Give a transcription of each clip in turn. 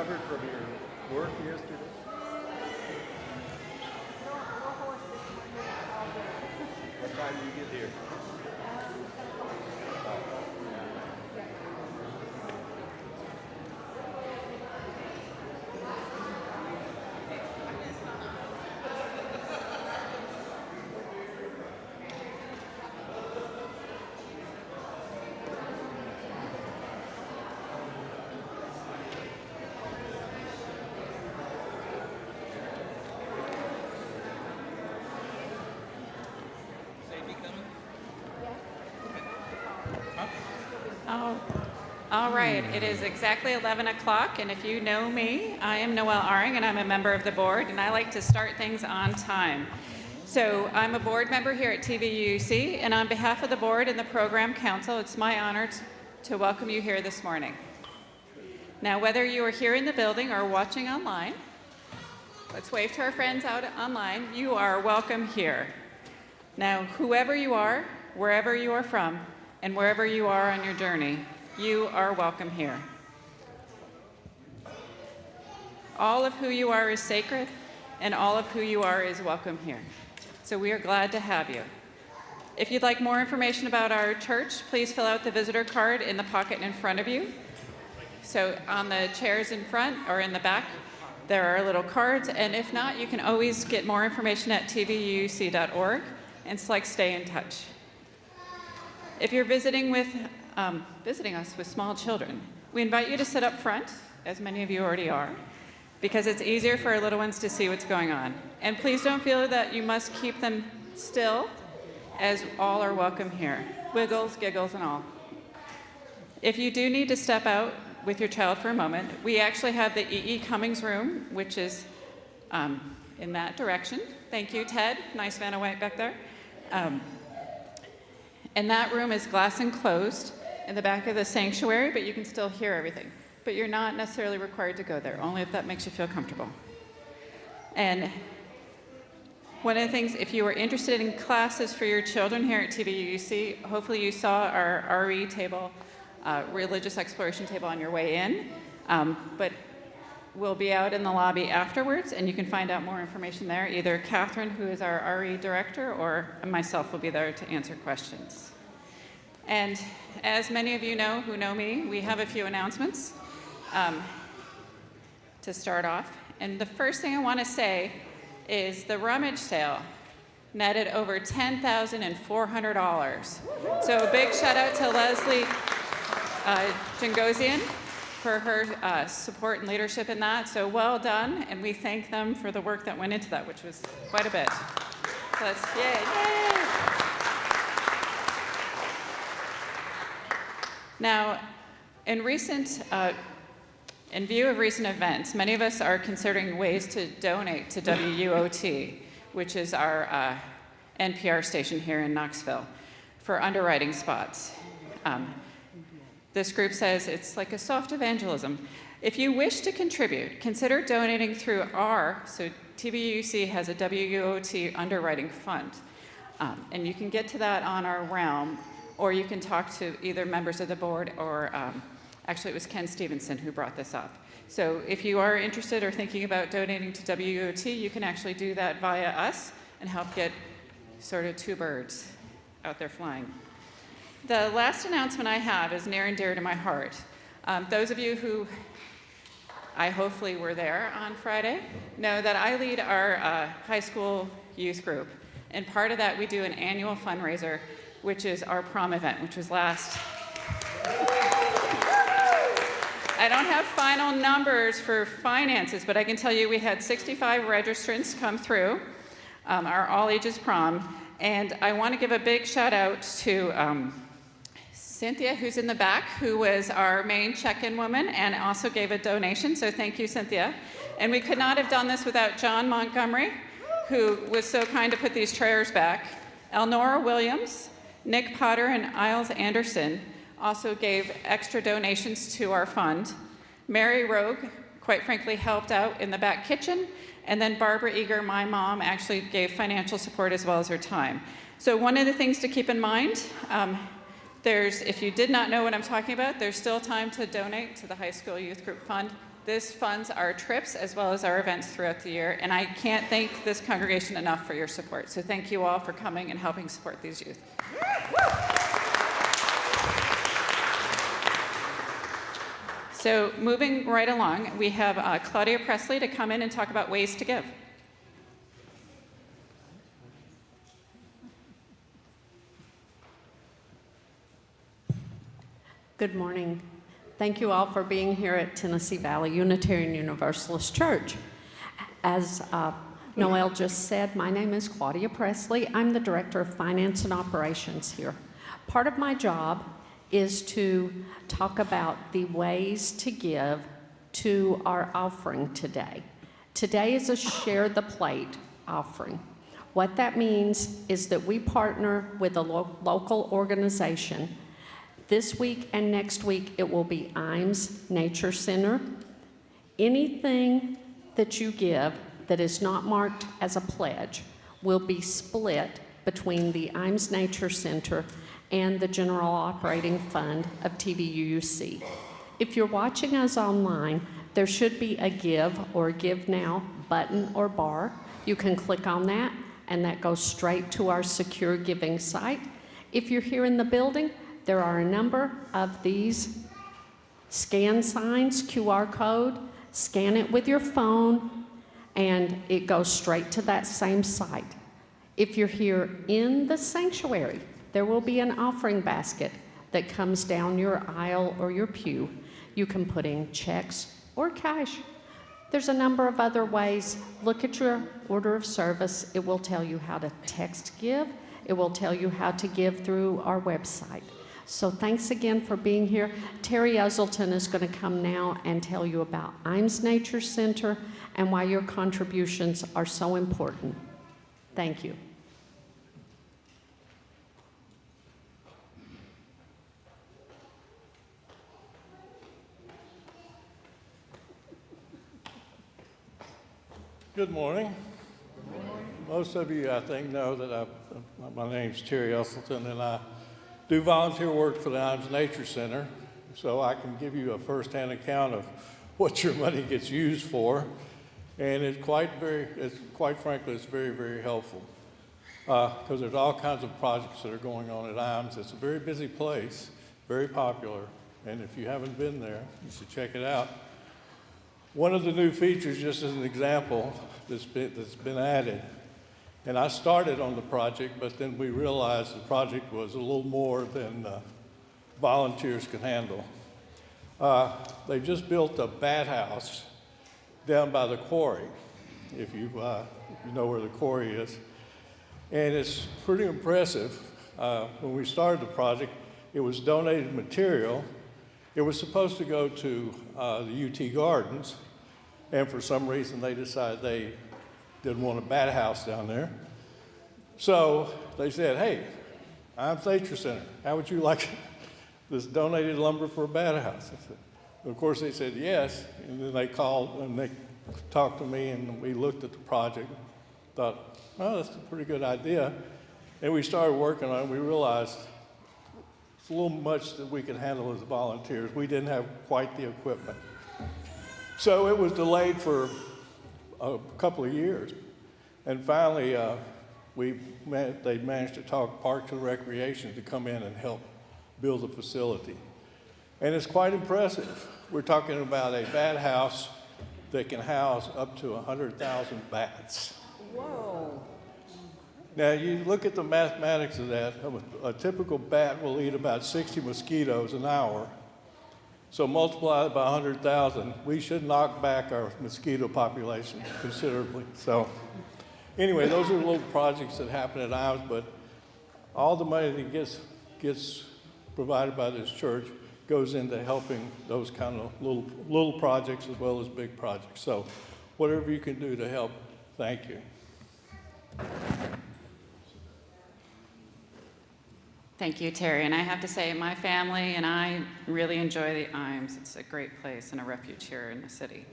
recovered from your work yesterday? What time did you get here? All right, it is exactly 11 o'clock, and if you know me, I am Noelle Aring, and I'm a member of the board, and I like to start things on time. So I'm a board member here at TVUC, and on behalf of the board and the program council, it's my honor to welcome you here this morning. Now, whether you are here in the building or watching online, let's wave to our friends out online, you are welcome here. Now, whoever you are, wherever you are from, and wherever you are on your journey, you are welcome here. All of who you are is sacred, and all of who you are is welcome here. So we are glad to have you. If you'd like more information about our church, please fill out the visitor card in the pocket in front of you. So on the chairs in front or in the back, there are little cards, and if not, you can always get more information at tvuc.org and select Stay in Touch. If you're visiting us with small children, we invite you to sit up front, as many of you already are, because it's easier for our little ones to see what's going on. And please don't feel that you must keep them still, as all are welcome here. Wiggles, giggles, and all. If you do need to step out with your child for a moment, we actually have the E.E. Cummings room, which is in that direction. Thank you, Ted. Nice Vanna White back there. And that room is glass enclosed in the back of the sanctuary, but you can still hear everything. But you're not necessarily required to go there, only if that makes you feel comfortable. And one of the things, if you are interested in classes for your children here at TVUC, hopefully you saw our RE table, religious exploration table on your way in. But we'll be out in the lobby afterwards, and you can find out more information there. Either Catherine, who is our RE director, or myself will be there to answer questions. And as many of you know who know me, we have a few announcements to start off. And the first thing I want to say is the rummage sale netted over $10,400. So a big shout out to Leslie Jangosian for her support and leadership in that. So well done, and we thank them for the work that went into that, which was quite a bit. So that's, yay. Now, in view of recent events, many of us are considering ways to donate to WUOT, which is our NPR station here in Knoxville, for underwriting spots. This group says it's like a soft evangelism. If you wish to contribute, consider donating through so TVUC has a WUOT underwriting fund. And you can get to that on our realm, or you can talk to either members of the board or actually it was Ken Stevenson who brought this up. So if you are interested or thinking about donating to WUOT, you can actually do that via us and help get sort of two birds out there flying. The last announcement I have is near and dear to my heart. Those of you who I hopefully were there on Friday know that I lead our high school youth group. And part of that, we do an annual fundraiser, which is our prom event, which was last. I don't have final numbers for finances, but I can tell you we had 65 registrants come through our all-ages prom. And I want to give a big shout out to Cynthia, who's in the back, who was our main check-in woman and also gave a donation, so thank you, Cynthia. And we could not have done this without John Montgomery, who was so kind to put these chairs back. Elnora Williams, Nick Potter, and Isles Anderson also gave extra donations to our fund. Mary Rogue, quite frankly, helped out in the back kitchen, and then Barbara Eager, my mom, actually gave financial support as well as her time. So one of the things to keep in mind, if you did not know what I'm talking about, there's still time to donate to the high school youth group fund This funds our trips as well as our events throughout the year, and I can't thank this congregation enough for your support. So thank you all for coming and helping support these youth. So moving right along, we have Claudia Presley to come in and talk about ways to give. Good morning. Thank you all for being here at Tennessee Valley Unitarian Universalist Church. As Noel just said, my name is Claudia Presley. I'm the Director of Finance and Operations here. Part of my job is to talk about the ways to give to our offering today. Today is a Share the Plate offering. What that means is that we partner with a local organization. This week and next week, it will be IMES Nature Center. Anything that you give that is not marked as a pledge will be split between the IMES Nature Center and the General Operating Fund of TVUUC. If you're watching us online, there should be a Give or Give Now button or bar. You can click on that, and that goes straight to our secure giving site. If you're here in the building, there are a number of these scan signs, QR code. Scan it with your phone, and it goes straight to that same site. If you're here in the sanctuary, there will be an offering basket that comes down your aisle or your pew. You can put in checks or cash. There's a number of other ways. Look at your order of service. It will tell you how to text give. It will tell you how to give through our website. So thanks again for being here. Terry Uzelton is going to come now and tell you about IMES Nature Center and why your contributions are so important. Thank you. Good morning. Most of you, I think, know that my name's Terry Uselton, and I do volunteer work for the IMES Nature Center, so I can give you a first-hand account of what your money gets used for, and it's quite frankly, it's very, very helpful, because there's all kinds of projects that are going on at IMES. It's a very busy place, very popular, and if you haven't been there, you should check it out. One of the new features, just as an example, that's been added, and I started on the project, but then we realized the project was a little more than volunteers could handle. They just built a bat house down by the quarry, if you know where the quarry is. And it's pretty impressive. When we started the project, it was donated material. It was supposed to go to the UT Gardens, and for some reason they decided they didn't want a bat house down there. So they said, hey, IMES Nature Center, how would you like this donated lumber for a bat house? I said, of course they said yes, and then they called and they talked to me, and we looked at the project, thought, well, that's a pretty good idea. And we started working on it. We realized it's a little much that we could handle as volunteers. We didn't have quite the equipment. So it was delayed for a couple of years. And finally, they managed to talk Parks and Recreation to come in and help build the facility. And it's quite impressive. We're talking about a bat house that can house up to 100,000 bats. Whoa. Now, you look at the mathematics of that. A typical bat will eat about 60 mosquitoes an hour. So multiply it by 100,000. We should knock back our mosquito population considerably. So anyway, those are little projects that happen at IMES, but all the money that gets provided by this church goes into helping those kind of little projects as well as big projects. So whatever you can do to help, thank you. Thank you, Terry. And I have to say, my family and I really enjoy the IMES. It's a great place and a refuge here in the city.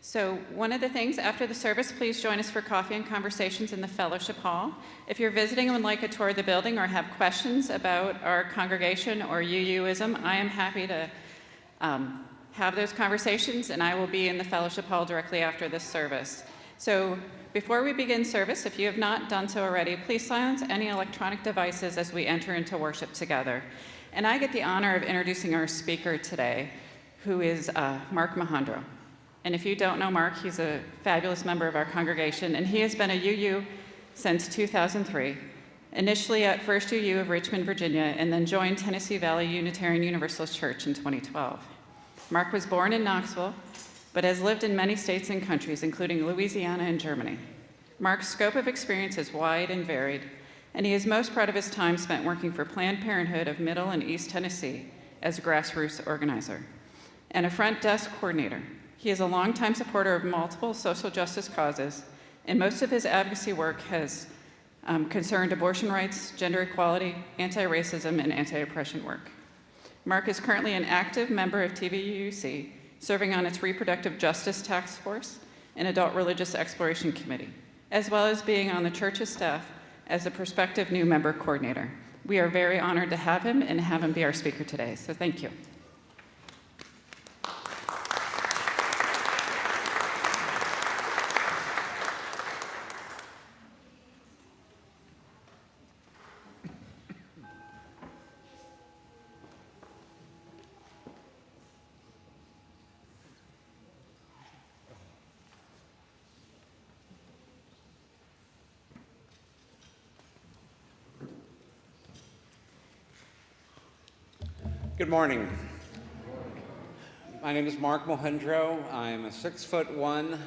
So one of the things, after the service, please join us for coffee and conversations in the fellowship hall. If you're visiting and would like a tour of the building or have questions about our congregation or UUism, I am happy to have those conversations, and I will be in the fellowship hall directly after this service. So before we begin service, if you have not done so already, please silence any electronic devices as we enter into worship together. And I get the honor of introducing our speaker today, who is Mark Mohundro. And if you don't know Mark, he's a fabulous member of our congregation, and he has been a UU since 2003, initially at First UU of Richmond, Virginia, and then joined Tennessee Valley Unitarian Universalist Church in 2012. Mark was born in Knoxville, but has lived in many states and countries, including Louisiana and Germany. Mark's scope of experience is wide and varied, and he is most proud of his time spent working for Planned Parenthood of Middle and East Tennessee as a grassroots organizer and a front desk coordinator. He is a longtime supporter of multiple social justice causes, and most of his advocacy work has concerned abortion rights, gender equality, anti-racism, and anti-oppression work. Mark is currently an active member of TVUC, serving on its Reproductive Justice Task Force and Adult Religious Exploration Committee, as well as being on the church's staff as a prospective new member coordinator. We are very honored to have him and have him be our speaker today, so thank you. Good morning. My name is Mark Mohundro. I'm a 6'1"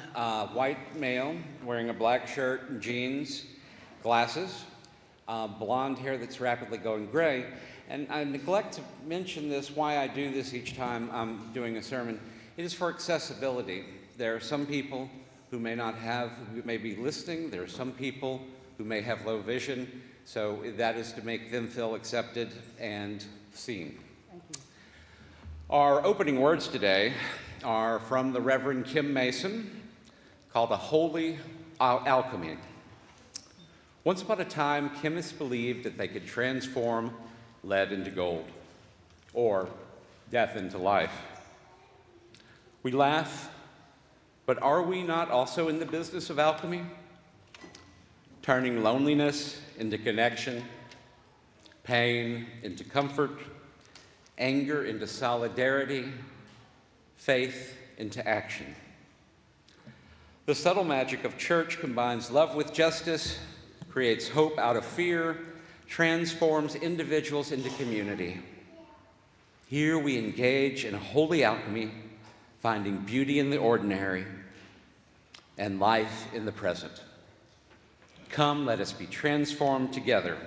white male wearing a black shirt and jeans, glasses, blonde hair that's rapidly going gray. And I neglect to mention this, why I do this each time I'm doing a sermon. It is for accessibility. There are some people who may not have, who may be listening. There are some people who may have low vision. So that is to make them feel accepted and seen. Our opening words today are from the Reverend Kim Mason, called A Holy Alchemy. Once upon a time, chemists believed that they could transform lead into gold, or death into life. We laugh, but are we not also in the business of alchemy? Turning loneliness into connection, pain into comfort, anger into solidarity, faith into action. The subtle magic of church combines love with justice, creates hope out of fear, transforms individuals into community. Here we engage in a holy alchemy, finding beauty in the ordinary and life in the present. Come, let us be transformed together.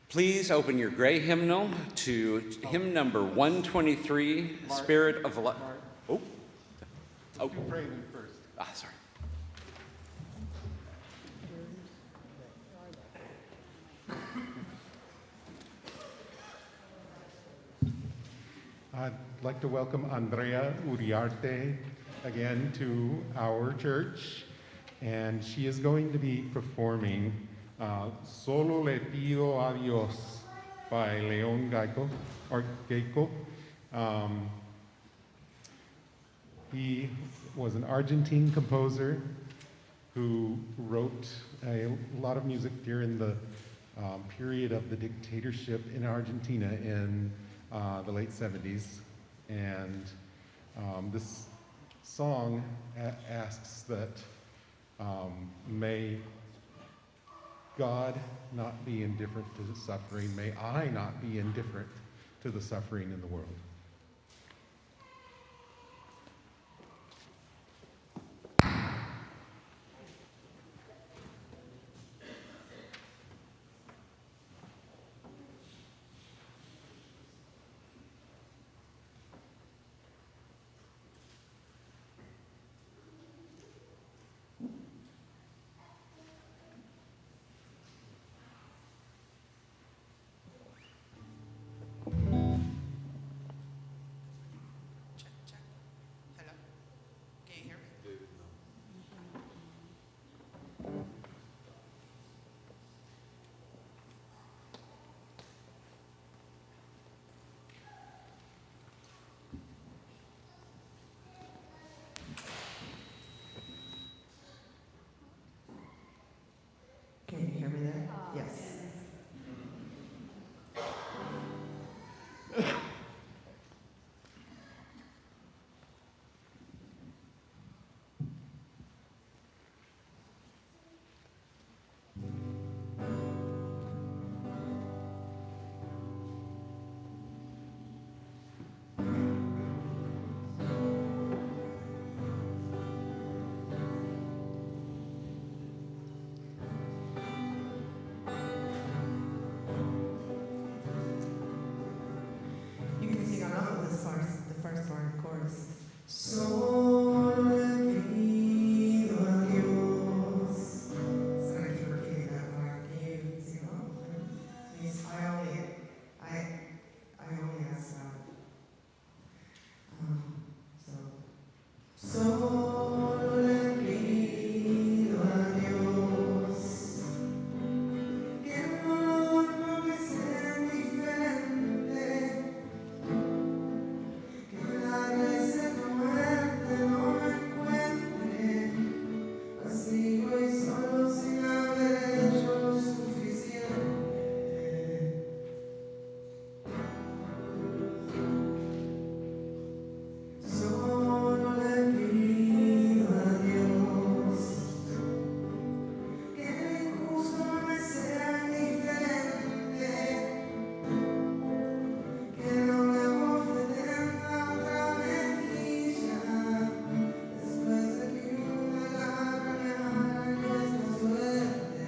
Please open your gray hymnal to hymn number 123, Mark, Spirit of Life. Oh. You pray them first. Sorry. I'd like to welcome Andrea Uriarte again to our church, and she is going to be performing Solo Le Pido a Dios by Leon Gieco. He was an Argentine composer who wrote a lot of music during the period of the dictatorship in Argentina in the late 70s. And this song asks that may God not be indifferent to the suffering. May I not be indifferent to the suffering in the world. Solo le pido a Dios. It's gonna keep repeating that part. Can you sing along? Please, I only ask God. Solo le pido a Dios que el dolor no me sea indiferente, que la gracia de muerte no me encuentre vacío y solo sin haber hecho lo suficiente. Solo le pido a Dios que el injusto no me sea indiferente, que no me bofeteen la otra mejilla, después de que una lágrima me haga nuestra suerte.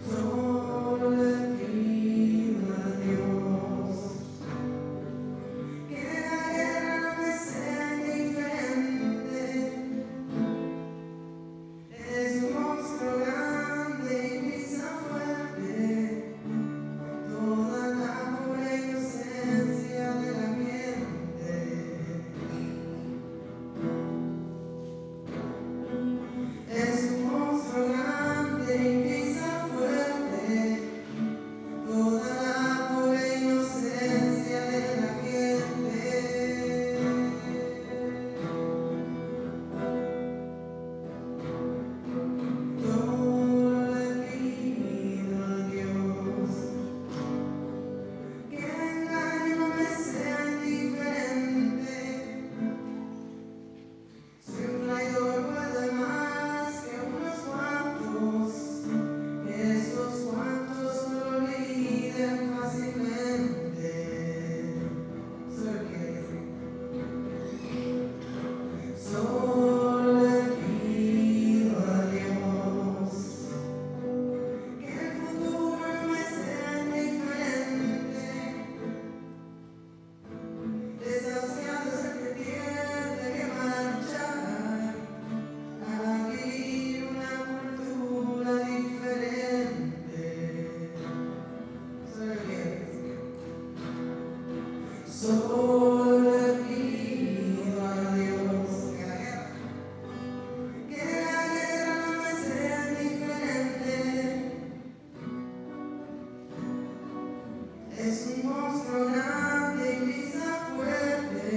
Solo le pido a Dios que la guerra no me sea indiferente. Es un monstruo grande y pisa fuerte toda la pobre inocencia de la gente. Es un monstruo grande y pisa fuerte toda la pobre inocencia de la gente. Solo le pido a Dios que el engaño no me sea indiferente. Soy un traidor puede más que unos cuantos, esos cuantos no lo olviden fácilmente. Solo le pido a Dios que el futuro no me sea indiferente. Desahuciado es el que tiene que marchar a vivir una cultura diferente. Solo le pido a Dios que la guerra no me sea indiferente. Es un monstruo grande y pisa fuerte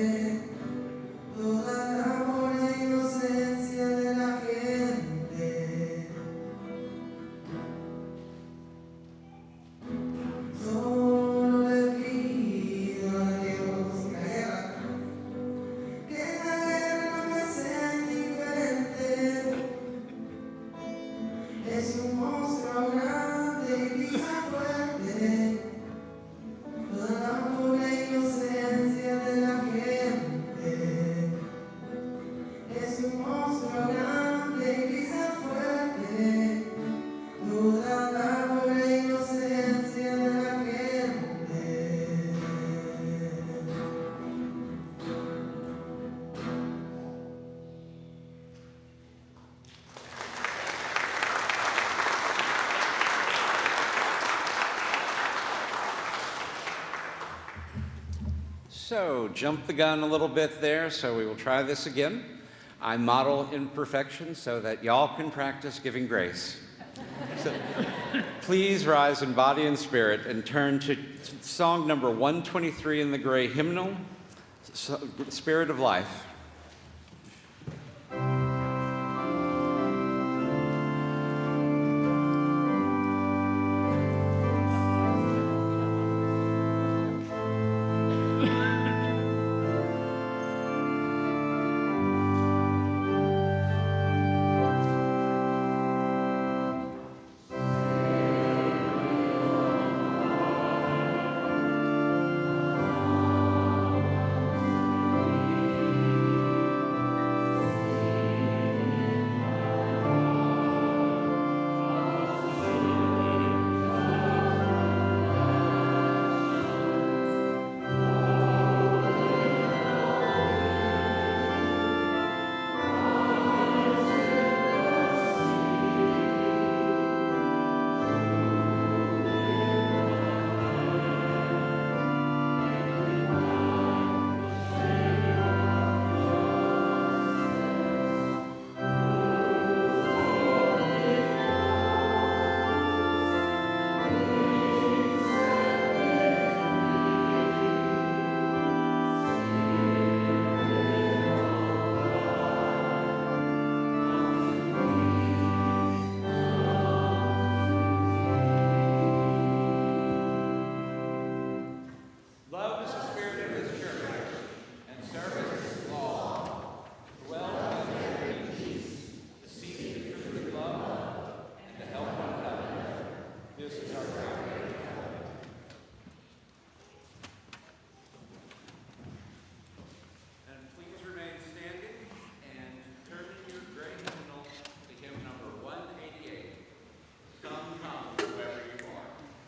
toda la pobre inocencia de la gente. Solo le pido a Dios que la guerra no me sea indiferente. Es un monstruo grande y pisa fuerte toda la pobre inocencia de la gente. Es un monstruo grande y pisa fuerte toda la pobre inocencia de la gente. So, jump the gun a little bit there, so we will try this again. I model imperfection so that y'all can practice giving grace. So, please rise in body and spirit and turn to song number 123 in the gray hymnal, Spirit of Life.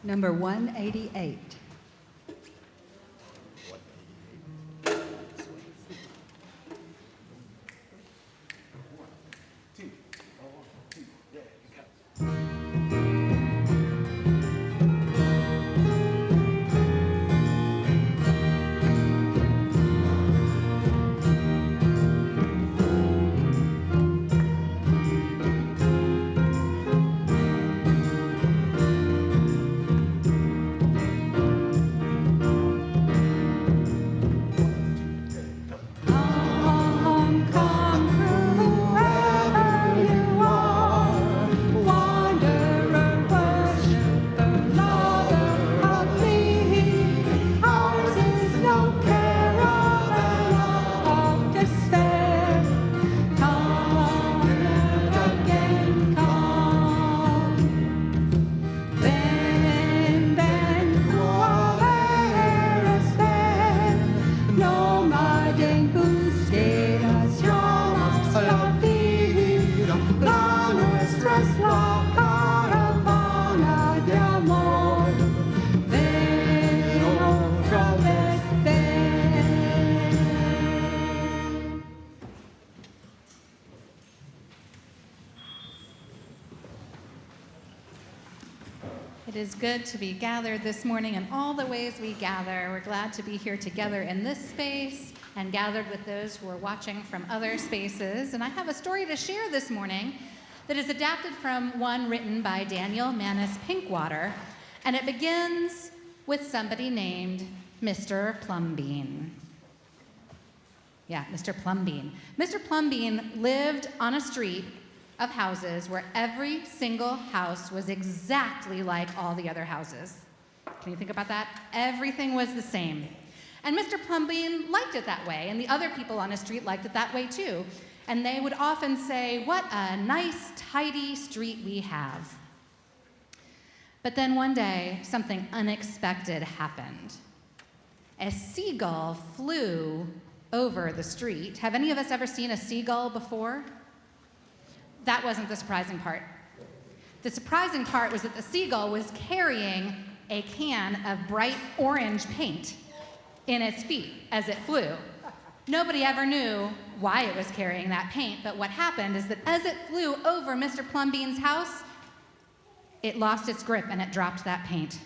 Number 188. It is good to be gathered this morning in all the ways we gather. We're glad to be here together in this space and gathered with those who are watching from other spaces. And I have a story to share this morning that is adapted from one written by Daniel Manus Pinkwater, and it begins with somebody named Mr. Plumbean. Yeah, Mr. Plumbean. Mr. Plumbean lived on a street of houses where every single house was exactly like all the other houses. Can you think about that? Everything was the same. And Mr. Plumbean liked it that way, and the other people on the street liked it that way too. And they would often say, "What a nice, tidy street we have." But then one day, something unexpected happened. A seagull flew over the street. Have any of us ever seen a seagull before? That wasn't the surprising part. The surprising part was that the seagull was carrying a can of bright orange paint in its feet as it flew. Nobody ever knew why it was carrying that paint, but what happened is that as it flew over Mr. Plumbean's house, it lost its grip and it dropped that paint.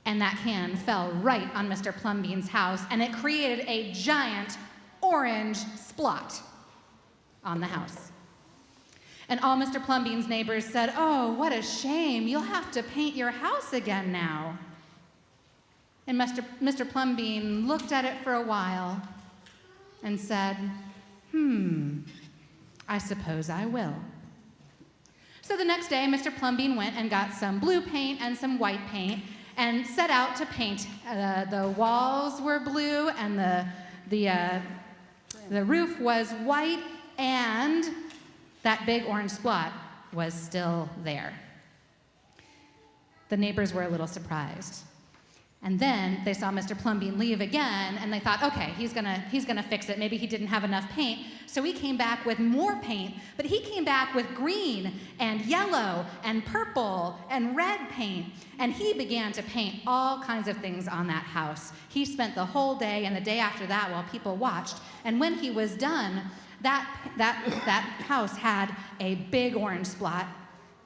And that can fell right on Mr. Plumbean's house, and it created a giant orange splot on the house. And all Mr. Plumbean's neighbors said, "Oh, what a shame. You'll have to paint your house again now." And Mr. Plumbean looked at it for a while and said, I suppose I will. So the next day, Mr. Plumbean went and got some blue paint and some white paint and set out to paint. The walls were blue and the roof was white, and that big orange spot was still there. The neighbors were a little surprised. And then they saw Mr. Plumbean leave again, and they thought, okay, he's gonna fix it. Maybe he didn't have enough paint. So he came back with more paint, but he came back with green and yellow and purple and red paint. And he began to paint all kinds of things on that house. He spent the whole day and the day after that while people watched. And when he was done, that house had a big orange spot.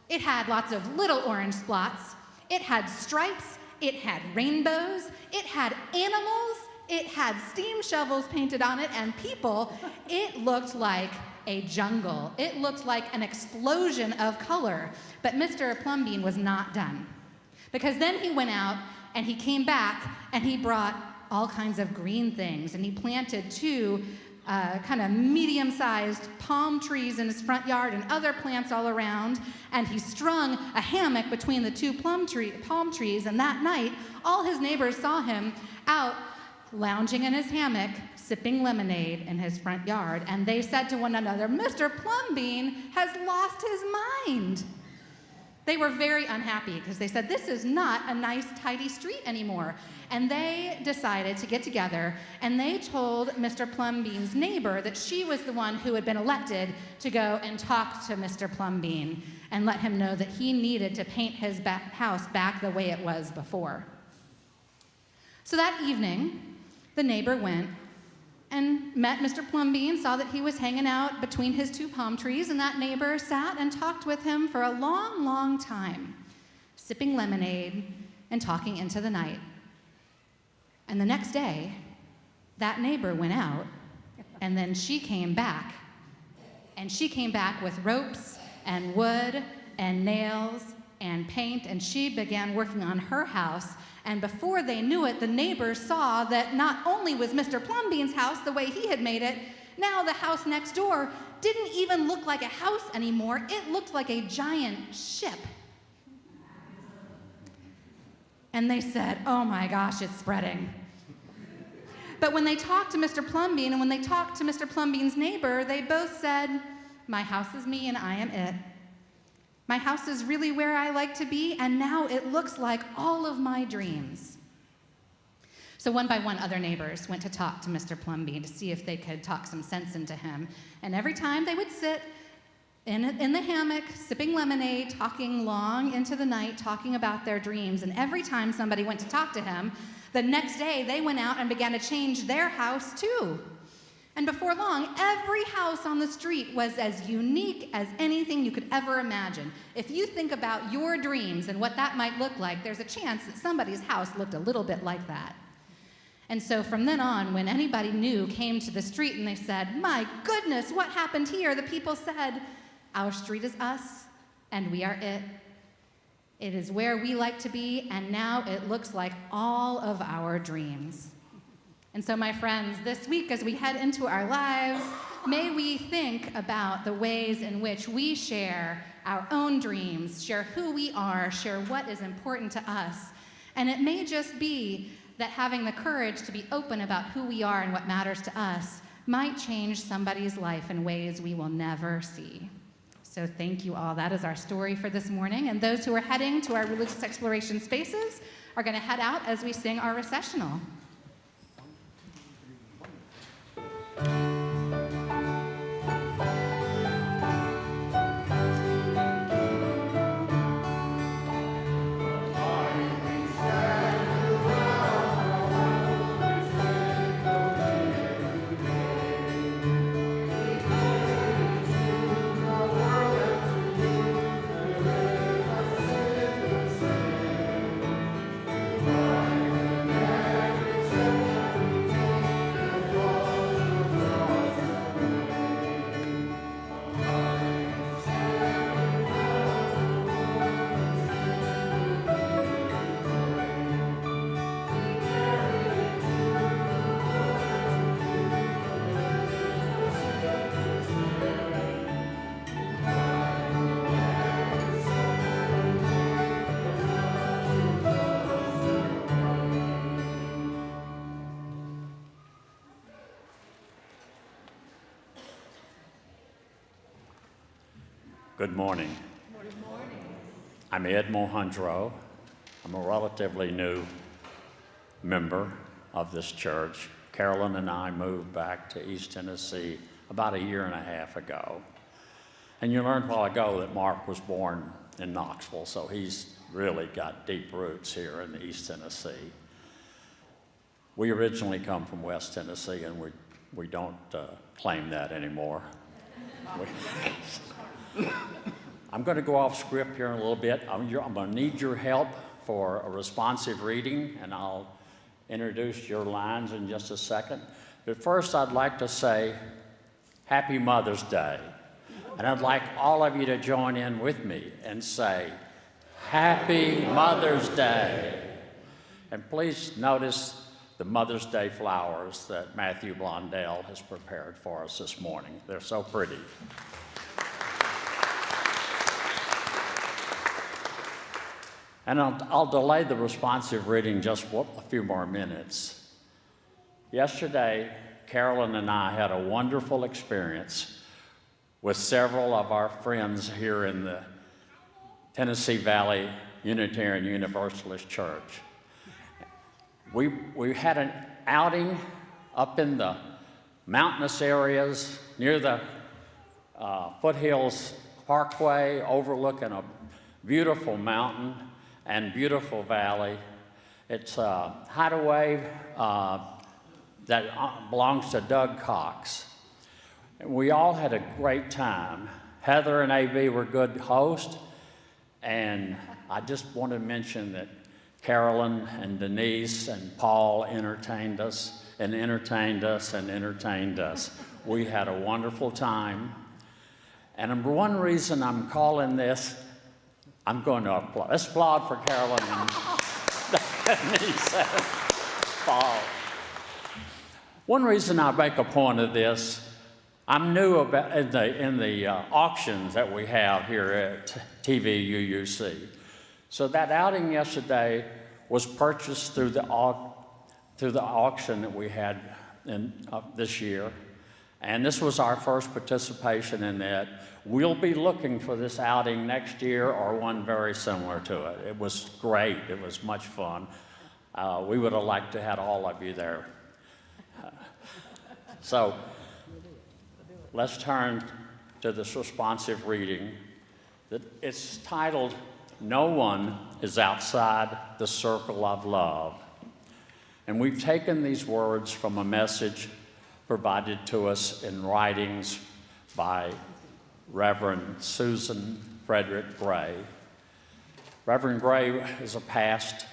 It had lots of little orange spots. It had stripes. It had rainbows, it had animals, it had steam shovels painted on it, and people. It looked like a jungle. It looked like an explosion of color. But Mr. Plumbean was not done. Because then he went out and he came back and he brought all kinds of green things, and he planted two kind of medium-sized palm trees in his front yard and other plants all around, and he strung a hammock between the two palm trees, and that night, all his neighbors saw him out lounging in his hammock, sipping lemonade in his front yard, and they said to one another, "Mr. Plumbean has lost his mind." They were very unhappy because they said, this is not a nice, tidy street anymore. And they decided to get together, and they told Mr. Plumbean's neighbor that she was the one who had been elected to go and talk to Mr. Plumbean and let him know that he needed to paint his house back the way it was before. So that evening, the neighbor went and met Mr. Plumbean, saw that he was hanging out between his two palm trees, and that neighbor sat and talked with him for a long, long time, sipping lemonade and talking into the night. And the next day, that neighbor went out, and then she came back. And she came back with ropes and wood and nails and paint, and she began working on her house. And before they knew it, the neighbors saw that not only was Mr. Plumbean's house the way he had made it, now the house next door didn't even look like a house anymore. It looked like a giant ship. And they said, oh my gosh, it's spreading. But when they talked to Mr. Plumbean and when they talked to Mr. Plumbean's neighbor, they both said, my house is me and I am it. My house is really where I like to be, and now it looks like all of my dreams. So one by one, other neighbors went to talk to Mr. Plumbean to see if they could talk some sense into him. And every time they would sit in the hammock, sipping lemonade, talking long into the night, talking about their dreams. And every time somebody went to talk to him, the next day they went out and began to change their house too. And before long, every house on the street was as unique as anything you could ever imagine. If you think about your dreams and what that might look like, there's a chance that somebody's house looked a little bit like that. And so from then on, when anybody new came to the street and they said, my goodness, what happened here? The people said, our street is us, and we are it. It is where we like to be, and now it looks like all of our dreams. And so, my friends, this week as we head into our lives, may we think about the ways in which we share our own dreams, share who we are, share what is important to us. And it may just be that having the courage to be open about who we are and what matters to us might change somebody's life in ways we will never see. So thank you all. That is our story for this morning. And those who are heading to our religious exploration spaces are going to head out as we sing our recessional. Good morning. I'm Ed Mohundro. I'm a relatively new member of this church. Carolyn and I moved back to East Tennessee about a year and a half ago. And you learned a while ago that Mark was born in Knoxville, so he's really got deep roots here in East Tennessee. We originally come from West Tennessee, and we don't claim that anymore. I'm going to go off script here in a little bit. I'm going to need your help for a responsive reading, and I'll introduce your lines in just a second. But first, I'd like to say Happy Mother's Day. And I'd like all of you to join in with me and say, Happy Mother's Day. And please notice the Mother's Day flowers that Matthew Blondell has prepared for us this morning. They're so pretty. And I'll delay the responsive reading just a few more minutes. Yesterday, Carolyn and I had a wonderful experience with several of our friends here in the Tennessee Valley Unitarian Universalist Church. We had an outing up in the mountainous areas near the Foothills Parkway, overlooking a beautiful mountain and beautiful valley. It's a hideaway that belongs to Doug Cox. We all had a great time. Heather and AB were good hosts, and I just want to mention that Carolyn and Denise and Paul entertained us and entertained us and entertained us. We had a wonderful time. And one reason I'm calling this, I'm going to applaud. Let's applaud for Carolyn and Denise and Paul. One reason I make a point of this, I'm new about in the auctions that we have here at TVUUC. So that outing yesterday was purchased through the auction that we had this year. And this was our first participation in it. We'll be looking for this outing next year or one very similar to it. It was great. It was much fun. We would have liked to have all of you there. So let's turn to this responsive reading. It's titled, "No One is Outside the Circle of Love." And we've taken these words from a message provided to us in writings by Reverend Susan Frederick Gray. Reverend Gray is a past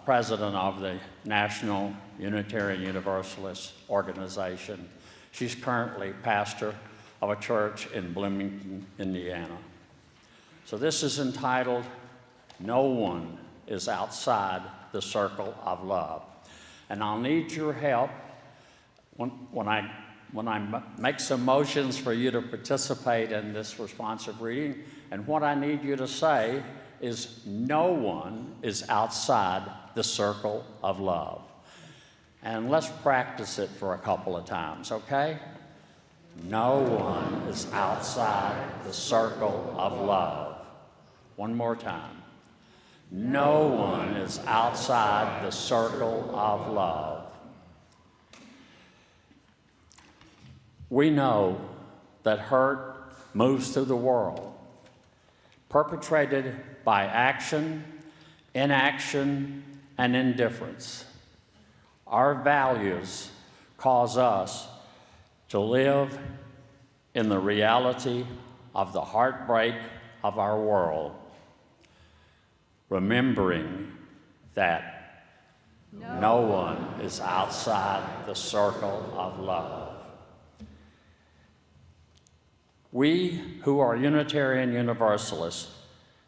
president of the National Unitarian Universalist organization. She's currently pastor of a church in Bloomington, Indiana. So this is entitled, "No One is Outside the Circle of Love." And I'll need your help when I make some motions for you to participate in this responsive reading. And what I need you to say is, no one is outside the circle of love. And let's practice it for a couple of times, okay? No one is outside the circle of love. One more time. No one is outside the circle of love. We know that hurt moves through the world, perpetrated by action, inaction, and indifference. Our values cause us to live in the reality of the heartbreak of our world, remembering that no one is outside the circle of love. We who are Unitarian Universalists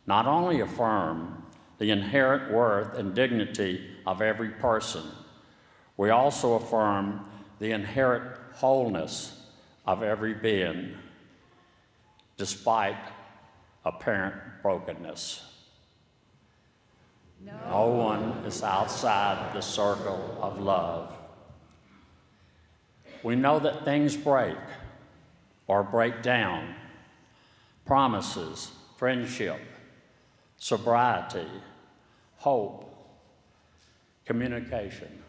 not only affirm the inherent worth and dignity of every person, we also affirm the inherent wholeness of every being, despite apparent brokenness. No one is outside the circle of love. We know that things break or break down. Promises, friendship, sobriety, hope, communication.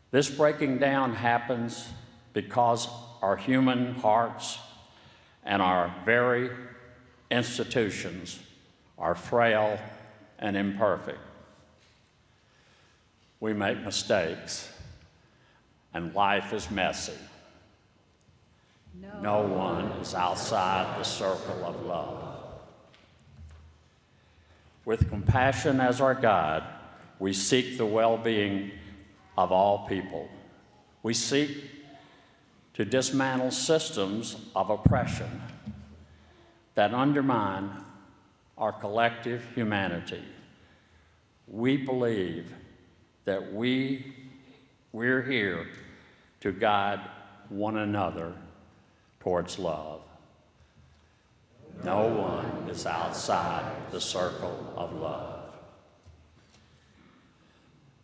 This breaking down happens because our human hearts and our very institutions are frail and imperfect. We make mistakes, and life is messy. No one is outside the circle of love. With compassion as our guide, we seek the well-being of all people. We seek to dismantle systems of oppression that undermine our collective humanity. We believe that we're here to guide one another towards love. No one is outside the circle of love.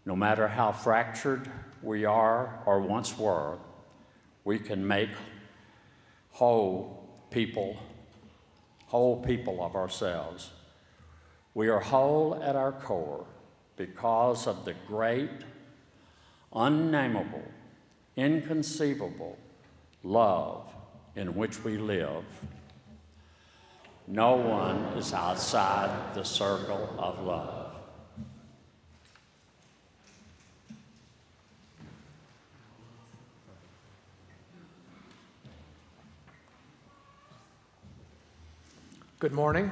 No matter how fractured we are or once were, we can make whole people whole people of ourselves. We are whole at our core because of the great, unnameable, inconceivable love in which we live. No one is outside the circle of love. Good morning.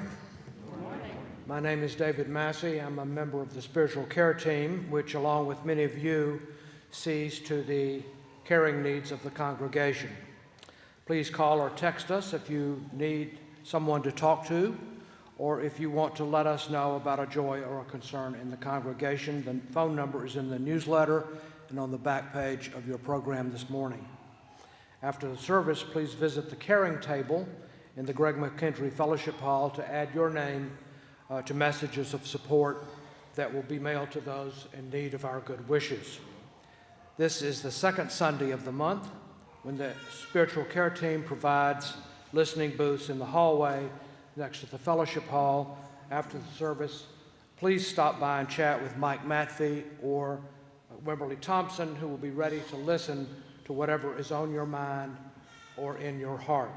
My name is David Massey. I'm a member of the spiritual care team, which, along with many of you, sees to the caring needs of the congregation. Please call or text us if you need someone to talk to, or if you want to let us know about a joy or a concern in the congregation. The phone number is in the newsletter and on the back page of your program this morning. After the service, please visit the caring table in the Greg McKendry Fellowship Hall to add your name to messages of support that will be mailed to those in need of our good wishes. This is the second Sunday of the month when the spiritual care team provides listening booths in the hallway next to the fellowship hall. After the service, please stop by and chat with Mike Matfee or Wimberly Thompson, who will be ready to listen to whatever is on your mind or in your heart.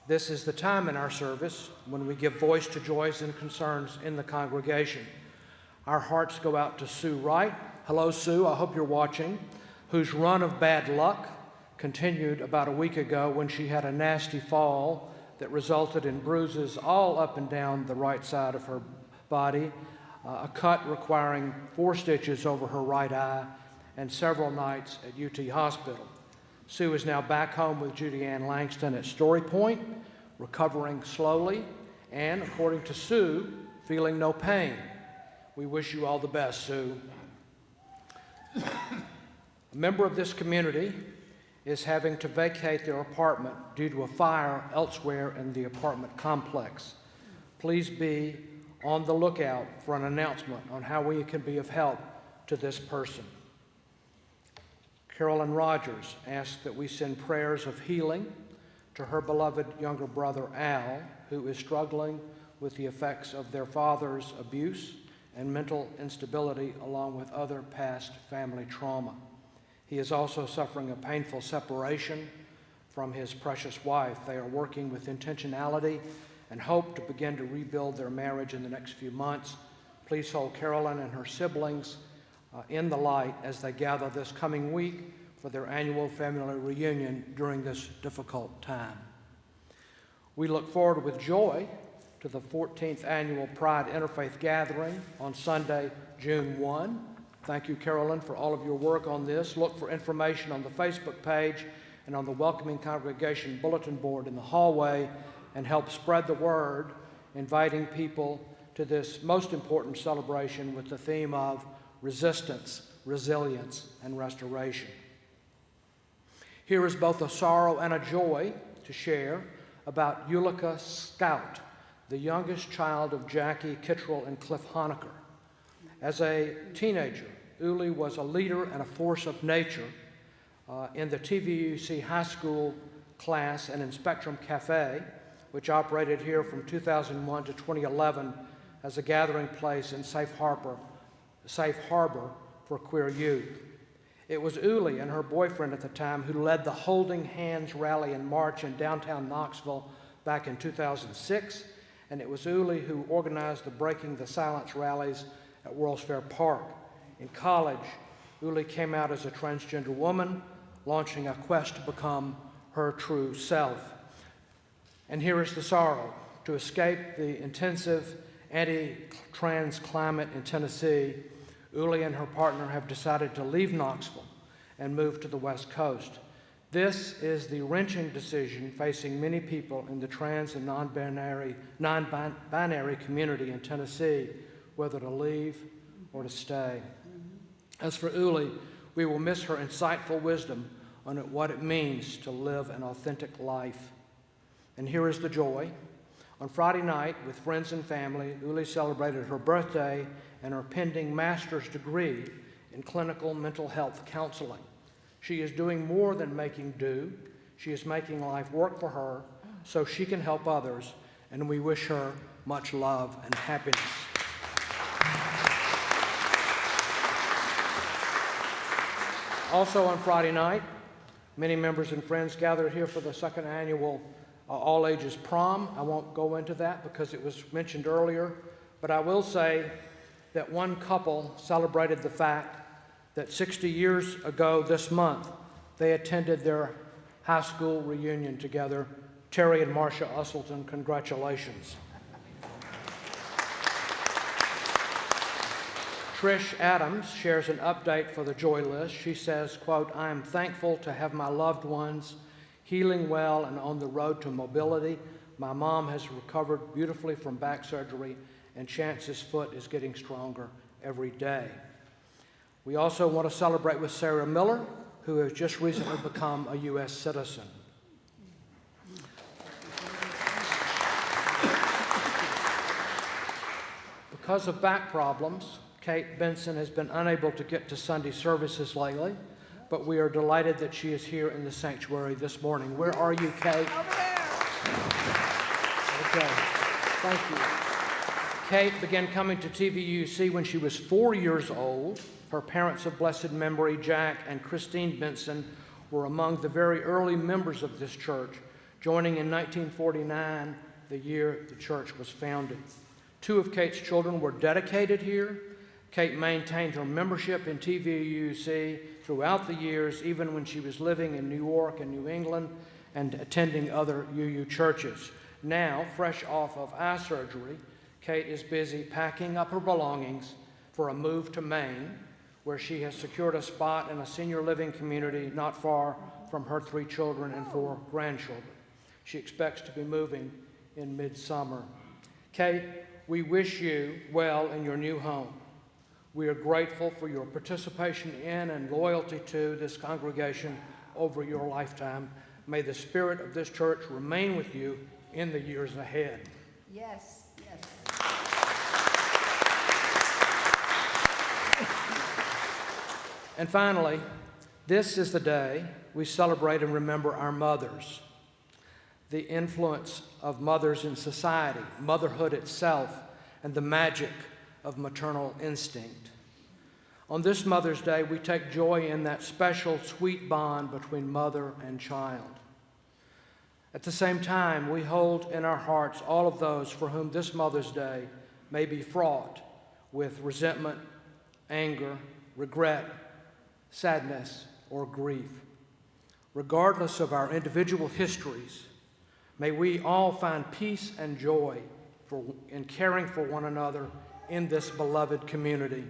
This is the time in our service when we give voice to joys and concerns in the congregation. Our hearts go out to Sue Wright. Hello, Sue, I hope you're watching, whose run of bad luck continued about a week ago when she had a nasty fall that resulted in bruises all up and down the right side of her body, a cut requiring 4 stitches over her right eye, and several nights at UT Hospital. Sue is now back home with Judy Ann Langston at Story Point, recovering slowly, and according to Sue, feeling no pain. We wish you all the best, Sue. A member of this community is having to vacate their apartment due to a fire elsewhere in the apartment complex. Please be on the lookout for an announcement on how we can be of help to this person. Carolyn Rogers asked that we send prayers of healing to her beloved younger brother Al, who is struggling with the effects of their father's abuse and mental instability, along with other past family trauma. He is also suffering a painful separation from his precious wife. They are working with intentionality and hope to begin to rebuild their marriage in the next few months. Please hold Carolyn and her siblings in the light as they gather this coming week for their annual family reunion during this difficult time. We look forward with joy to the 14th annual Pride Interfaith Gathering on Sunday, June 1. Thank you, Carolyn, for all of your work on this. Look for information on the Facebook page and on the Welcoming Congregation bulletin board in the hallway, and help spread the word, inviting people to this most important celebration with the theme of resistance, resilience, and restoration. Here is both a sorrow and a joy to share about Ulika Scout, the youngest child of Jackie Kittrell and Cliff Honecker. As a teenager, Uli was a leader and a force of nature in the TVUC high school class and in Spectrum Cafe, which operated here from 2001 to 2011 as a gathering place and safe harbor for queer youth. It was Uli and her boyfriend at the time who led the Holding Hands rally and march in downtown Knoxville back in 2006, and it was Uli who organized the Breaking the Silence rallies at World's Fair Park. In college, Uli came out as a transgender woman, launching a quest to become her true self. And here is the sorrow. To escape the intensive anti-trans climate in Tennessee, Uli and her partner have decided to leave Knoxville and move to the West Coast. This is the wrenching decision facing many people in the trans and non-binary community in Tennessee, whether to leave or to stay. As for Uli, we will miss her insightful wisdom on what it means to live an authentic life. And here is the joy. On Friday night, with friends and family, Uli celebrated her birthday and her pending master's degree in clinical mental health counseling. She is doing more than making do. She is making life work for her so she can help others and we wish her much love and happiness. Also on Friday night, many members and friends gathered here for the second annual all-ages prom. I won't go into that because it was mentioned earlier, but I will say that one couple celebrated the fact that 60 years ago this month, they attended their high school reunion together. Terry and Marcia Usselton, congratulations. Trish Adams shares an update for the Joy List. She says, quote, "I am thankful to have my loved ones healing well and on the road to mobility. My mom has recovered beautifully from back surgery, and Chance's foot is getting stronger every day." We also want to celebrate with Sarah Miller, who has just recently become a U.S. citizen. Because of back problems, Kate Benson has been unable to get to Sunday services lately, but we are delighted that she is here in the sanctuary this morning. Where are you, Kate? Over there. Okay, thank you. Kate began coming to TVUC when she was 4 years old. Her parents of blessed memory, Jack and Christine Benson, were among the very early members of this church, joining in 1949, the year the church was founded. 2 of Kate's children were dedicated here. Kate maintained her membership in TVUC throughout the years, even when she was living in New York and New England and attending other UU churches. Now, fresh off of eye surgery, Kate is busy packing up her belongings for a move to Maine, where she has secured a spot in a senior living community not far from her 3 children and 4 grandchildren. She expects to be moving in midsummer. Kate, we wish you well in your new home. We are grateful for your participation in and loyalty to this congregation over your lifetime. May the spirit of this church remain with you in the years ahead. Yes, yes. And finally, this is the day we celebrate and remember our mothers. The influence of mothers in society, motherhood itself, and the magic of maternal instinct. On this Mother's Day, we take joy in that special, sweet bond between mother and child. At the same time, we hold in our hearts all of those for whom this Mother's Day may be fraught with resentment, anger, regret, sadness, or grief. Regardless of our individual histories, may we all find peace and joy in caring for one another in this beloved community.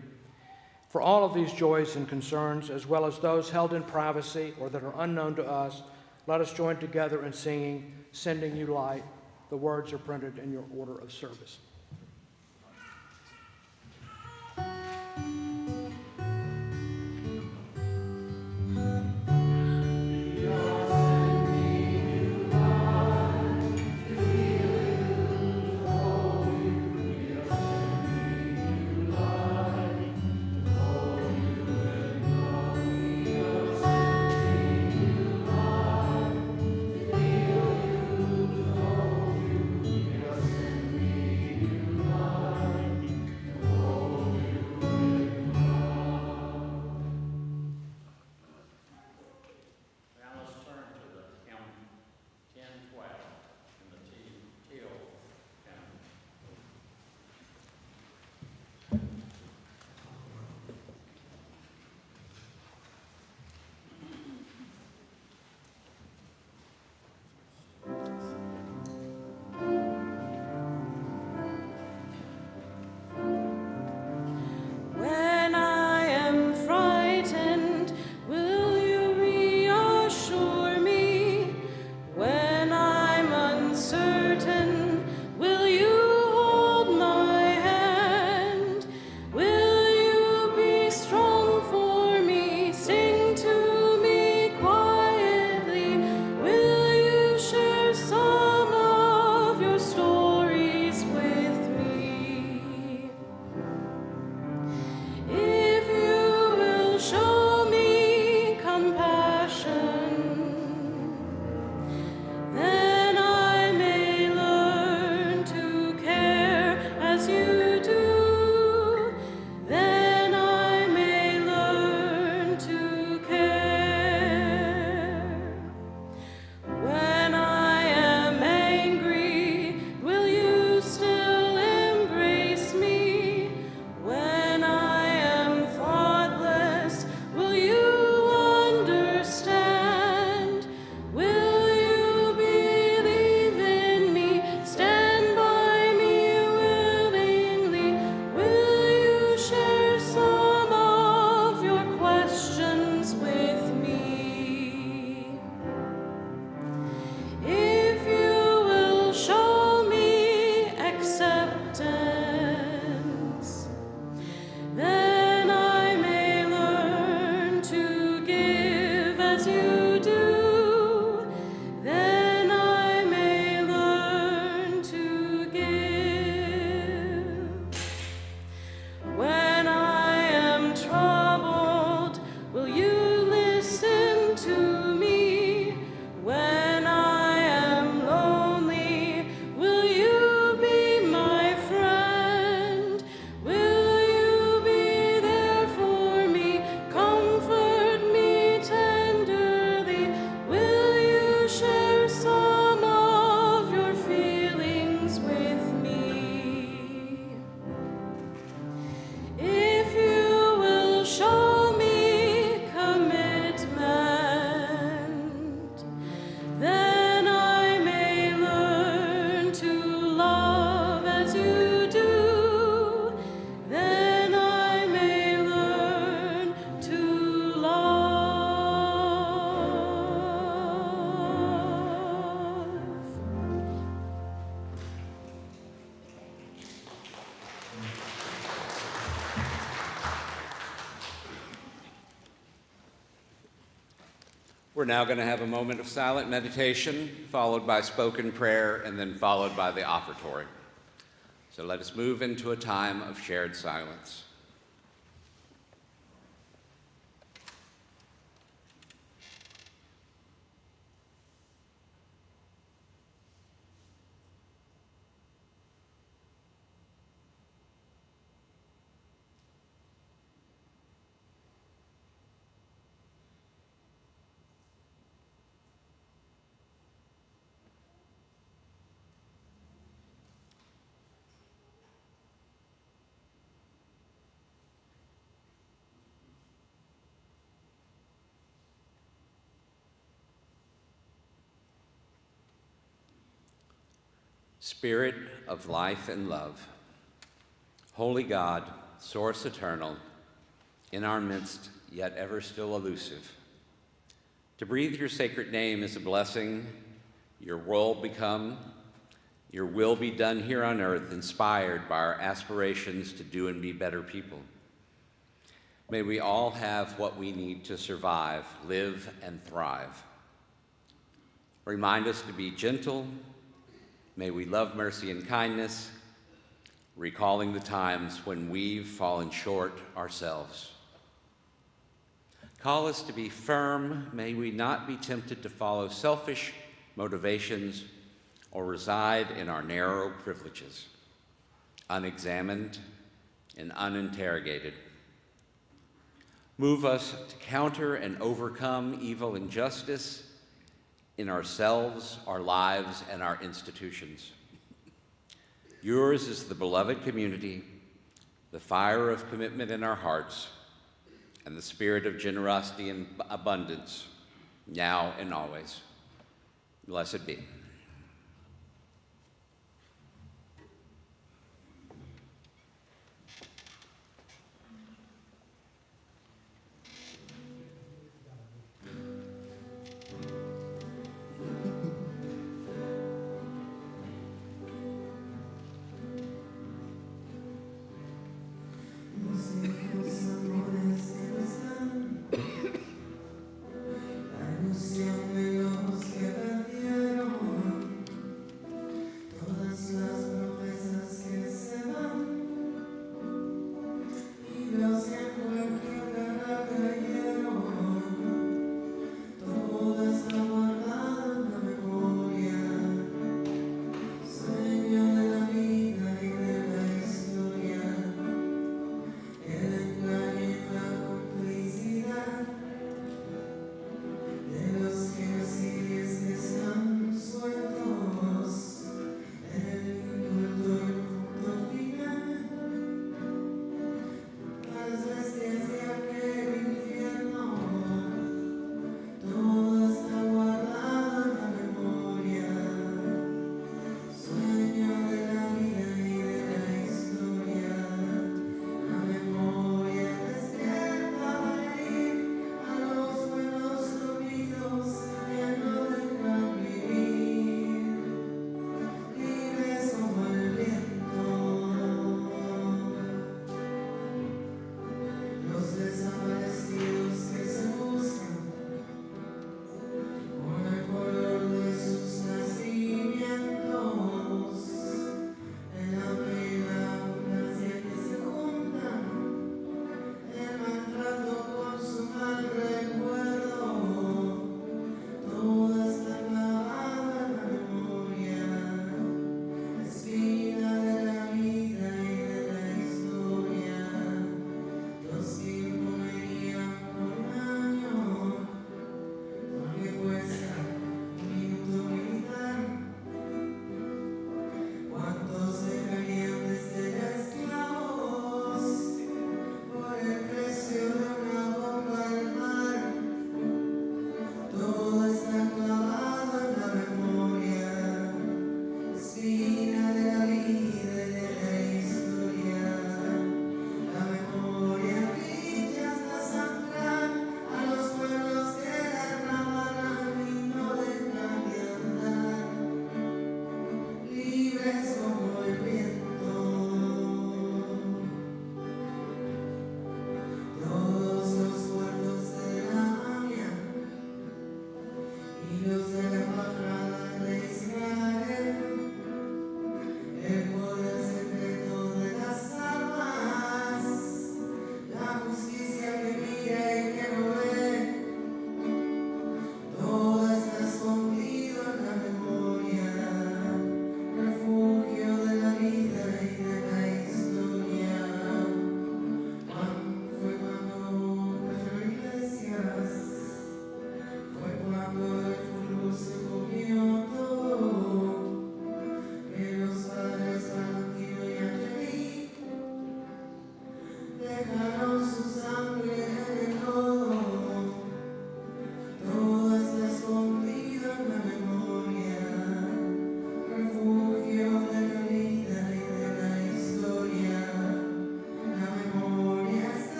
For all of these joys and concerns, as well as those held in privacy or that are unknown to us, let us join together in singing, "Sending You Light." The words are printed in your order of service. When I am troubled, will you listen to me? When I am lonely, will you be my friend? Will you be there for me? Comfort me tenderly. Will you share some of your feelings with me? If you will show me commitment, then I may learn to love as you do. Then I may learn to love. We're now going to have a moment of silent meditation, followed by spoken prayer, and then followed by the offertory. So let us move into a time of shared silence. Spirit of life and love, Holy God, source eternal, in our midst, yet ever still elusive. To breathe your sacred name is a blessing, your will be done here on earth, inspired by our aspirations to do and be better people. May we all have what we need to survive, live, and thrive. Remind us to be gentle. May we love mercy and kindness, recalling the times when we've fallen short ourselves. Call us to be firm. May we not be tempted to follow selfish motivations or reside in our narrow privileges, unexamined and uninterrogated. Move us to counter and overcome evil and injustice in ourselves, our lives, and our institutions. Yours is the beloved community, the fire of commitment in our hearts, and the spirit of generosity and abundance, now and always. Blessed be. Anunciando los que perdieron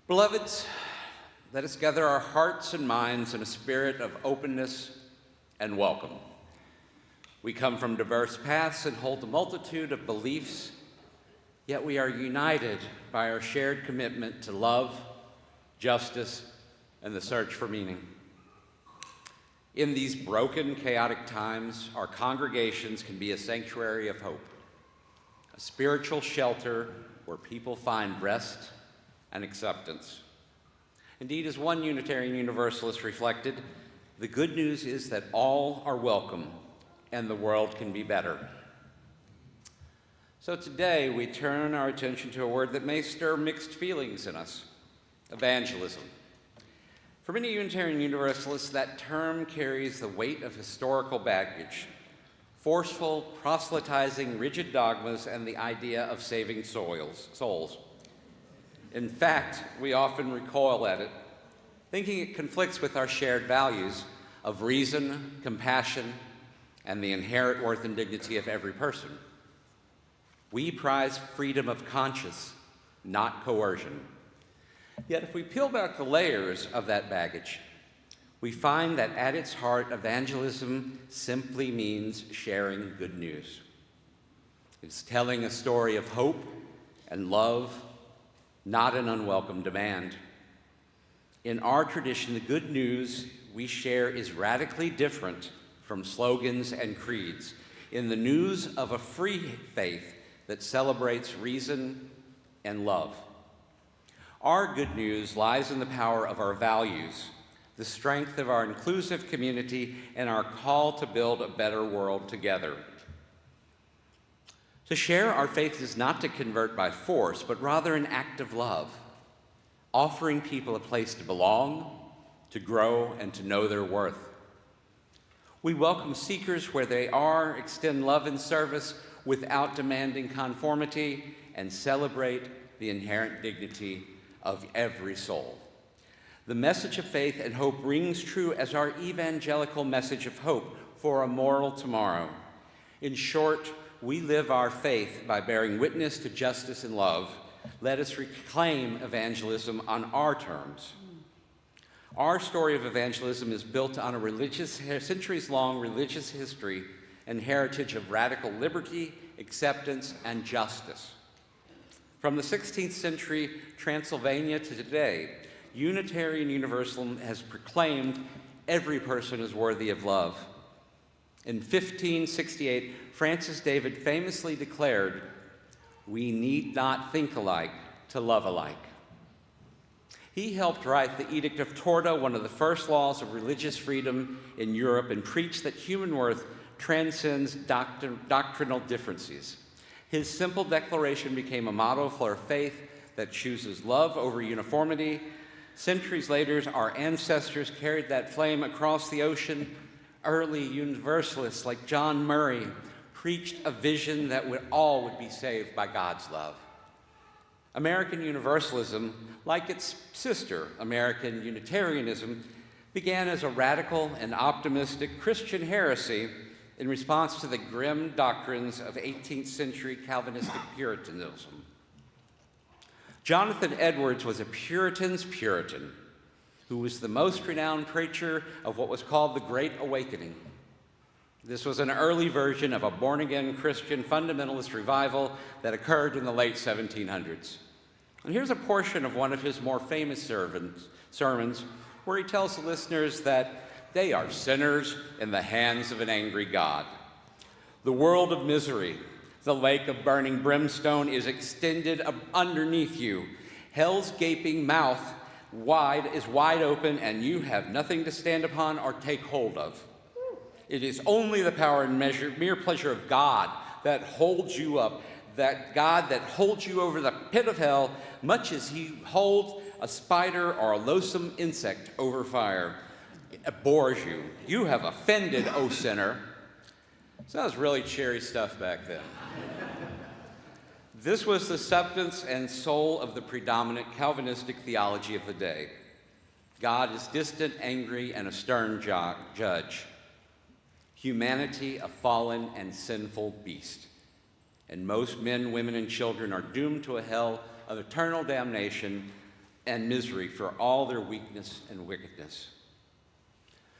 Beloveds, let us gather our hearts and minds in a spirit of openness and welcome. We come from diverse paths and hold a multitude of beliefs, yet we are united by our shared commitment to love, justice, and the search for meaning. In these broken, chaotic times, our congregations can be a sanctuary of hope, a spiritual shelter where people find rest and acceptance. Indeed, as one Unitarian Universalist reflected, the good news is that all are welcome and the world can be better. So today we turn our attention to a word that may stir mixed feelings in us: evangelism. For many Unitarian Universalists, that term carries the weight of historical baggage, forceful, proselytizing, rigid dogmas, and the idea of saving souls. In fact, we often recoil at it, thinking it conflicts with our shared values of reason, compassion, and the inherent worth and dignity of every person. We prize freedom of conscience, not coercion. Yet if we peel back the layers of that baggage, we find that at its heart, evangelism simply means sharing good news. It's telling a story of hope and love, not an unwelcome demand. In our tradition, the good news we share is radically different from slogans and creeds, in the news of a free faith that celebrates reason and love. Our good news lies in the power of our values, the strength of our inclusive community, and our call to build a better world together. To share our faith is not to convert by force, but rather an act of love, offering people a place to belong, to grow, and to know their worth. We welcome seekers where they are, extend love and service without demanding conformity, and celebrate the inherent dignity of every soul. The message of faith and hope rings true as our evangelical message of hope for a moral tomorrow. In short, we live our faith by bearing witness to justice and love. Let us reclaim evangelism on our terms. Our story of evangelism is built on a centuries-long religious history and heritage of radical liberty, acceptance, and justice. From the 16th century Transylvania to today, Unitarian Universalism has proclaimed every person is worthy of love. In 1568, Francis David famously declared, "We need not think alike to love alike." He helped write the Edict of Torda, one of the first laws of religious freedom in Europe, and preached that human worth transcends doctrinal differences. His simple declaration became a motto for a faith that chooses love over uniformity. Centuries later, our ancestors carried that flame across the ocean. Early Universalists like John Murray preached a vision that all would be saved by God's love. American Universalism, like its sister, American Unitarianism, began as a radical and optimistic Christian heresy in response to the grim doctrines of 18th century Calvinistic Puritanism. Jonathan Edwards was a Puritan's Puritan, who was the most renowned preacher of what was called the Great Awakening. This was an early version of a born-again Christian fundamentalist revival that occurred in the late 1700s. And here's a portion of one of his more famous sermons where he tells the listeners that they are sinners in the hands of an angry God. The world of misery, the lake of burning brimstone is extended underneath you. Hell's gaping mouth is wide open, and you have nothing to stand upon or take hold of. It is only the power and mere pleasure of God that holds you up, that God that holds you over the pit of hell, much as he holds a spider or a loathsome insect over fire. It abhors you. You have offended, O sinner. So that was really cheery stuff back then. This was the substance and soul of the predominant Calvinistic theology of the day. God is distant, angry, and a stern judge. Humanity, a fallen and sinful beast. And most men, women, and children are doomed to a hell of eternal damnation and misery for all their weakness and wickedness.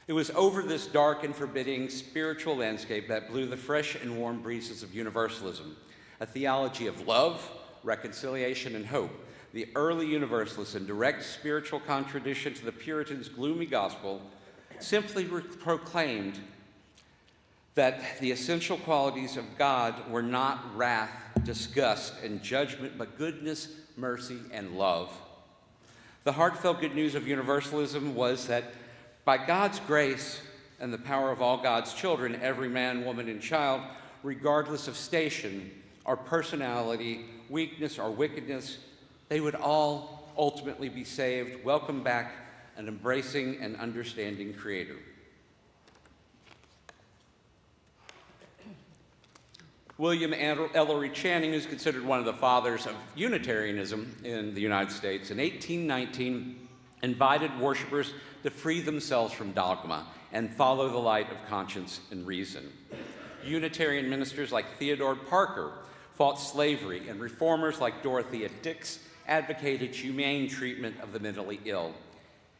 It was over this dark and forbidding spiritual landscape that blew the fresh and warm breezes of Universalism, a theology of love, reconciliation, and hope. The early Universalists, in direct spiritual contradiction to the Puritans' gloomy gospel, simply proclaimed that the essential qualities of God were not wrath, disgust, and judgment, but goodness, mercy, and love. The heartfelt good news of Universalism was that by God's grace and the power of all God's children, every man, woman, and child, regardless of station or personality, weakness or wickedness, they would all ultimately be saved, welcomed back, an embracing and understanding Creator. William Ellery Channing, who's considered one of the fathers of Unitarianism in the United States, in 1819 invited worshipers to free themselves from dogma and follow the light of conscience and reason. Unitarian ministers like Theodore Parker fought slavery, and reformers like Dorothea Dix advocated humane treatment of the mentally ill.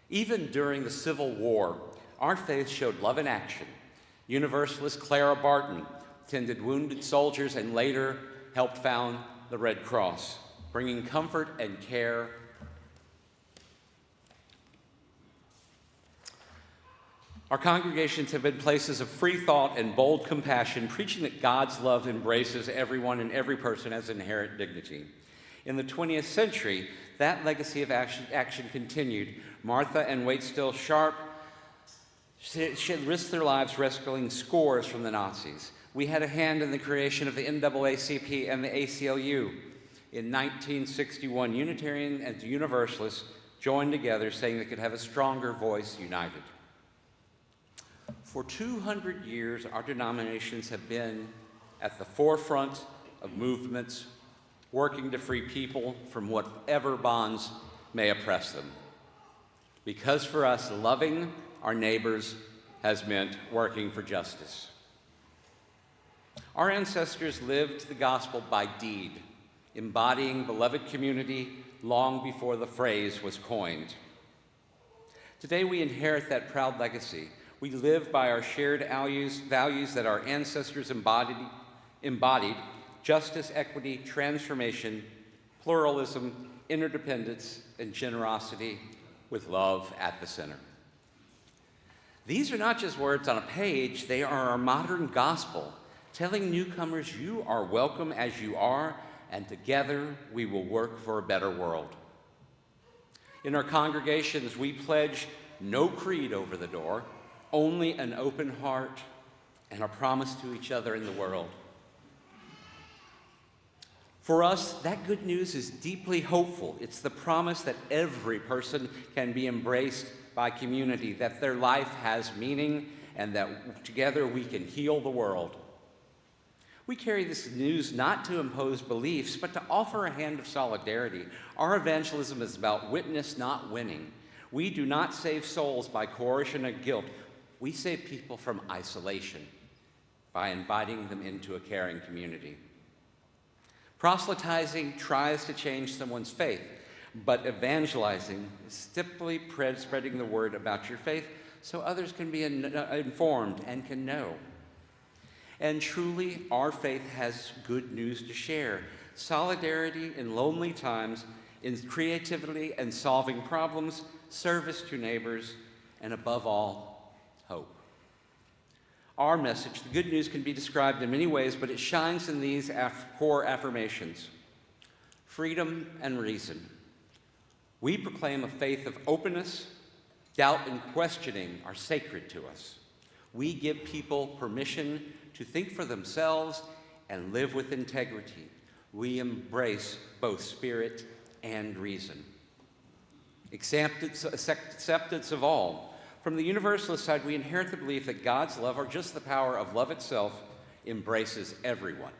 Even during the Civil War, our faith showed love in action. Universalist Clara Barton tended wounded soldiers and later helped found the Red Cross, bringing comfort and care. Our congregations have been places of free thought and bold compassion, preaching that God's love embraces everyone and every person as inherent dignity. In the 20th century, that legacy of action continued. Martha and Waitstill Sharp risked their lives rescuing scores from the Nazis. We had a hand in the creation of the NAACP and the ACLU. In 1961, Unitarian and Universalists joined together, saying they could have a stronger voice united. For 200 years, our denominations have been at the forefront of movements working to free people from whatever bonds may oppress them. Because for us, loving our neighbors has meant working for justice. Our ancestors lived the gospel by deed, embodying beloved community long before the phrase was coined. Today, we inherit that proud legacy. We live by our shared values that our ancestors embodied: justice, equity, transformation, pluralism, interdependence, and generosity, with love at the center. These are not just words on a page, they are our modern gospel, telling newcomers you are welcome as you are, and together we will work for a better world. In our congregations, we pledge no creed over the door, only an open heart and a promise to each other in the world. For us, that good news is deeply hopeful. It's the promise that every person can be embraced by community, that their life has meaning, and that together we can heal the world. We carry this news not to impose beliefs, but to offer a hand of solidarity. Our evangelism is about witness, not winning. We do not save souls by coercion and guilt. We save people from isolation by inviting them into a caring community. Proselytizing tries to change someone's faith, but evangelizing is simply spreading the word about your faith so others can be informed and can know. And truly, our faith has good news to share. Solidarity in lonely times, in creativity and solving problems, service to neighbors, and above all, hope. Our message, the good news, can be described in many ways, but it shines in these core affirmations: freedom and reason. We proclaim a faith of openness. Doubt and questioning are sacred to us. We give people permission to think for themselves and live with integrity. We embrace both spirit and reason. Acceptance of all. From the Universalist side, we inherit the belief that God's love, or just the power of love itself, embraces everyone.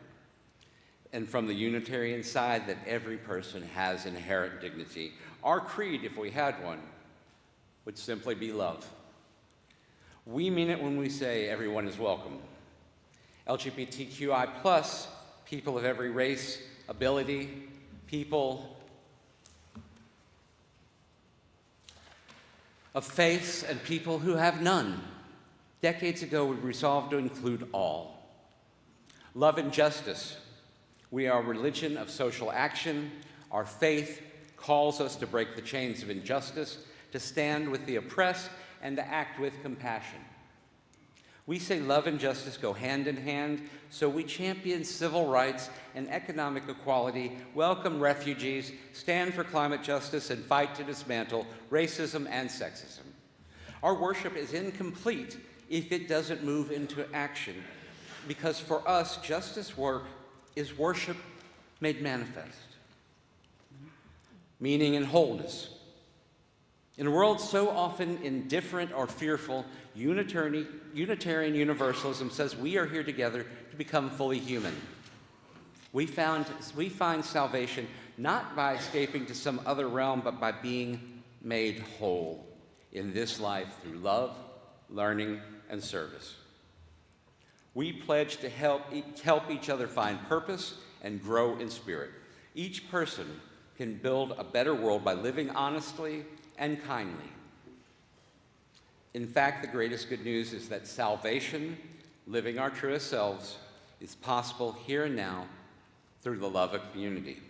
And from the Unitarian side, that every person has inherent dignity. Our creed, if we had one, would simply be love. We mean it when we say everyone is welcome. LGBTQI+, people of every race, ability, people of faiths and people who have none. Decades ago, we resolved to include all. Love and justice. We are a religion of social action. Our faith calls us to break the chains of injustice, to stand with the oppressed, and to act with compassion. We say love and justice go hand in hand, so we champion civil rights and economic equality, welcome refugees, stand for climate justice, and fight to dismantle racism and sexism. Our worship is incomplete if it doesn't move into action, because for us, justice work is worship made manifest. Meaning and wholeness. In a world so often indifferent or fearful, Unitarian Universalism says we are here together to become fully human. We find salvation not by escaping to some other realm, but by being made whole in this life through love, learning, and service. We pledge to help each other find purpose and grow in spirit. Each person can build a better world by living honestly and kindly. In fact, the greatest good news is that salvation, living our truest selves, is possible here and now through the love of community.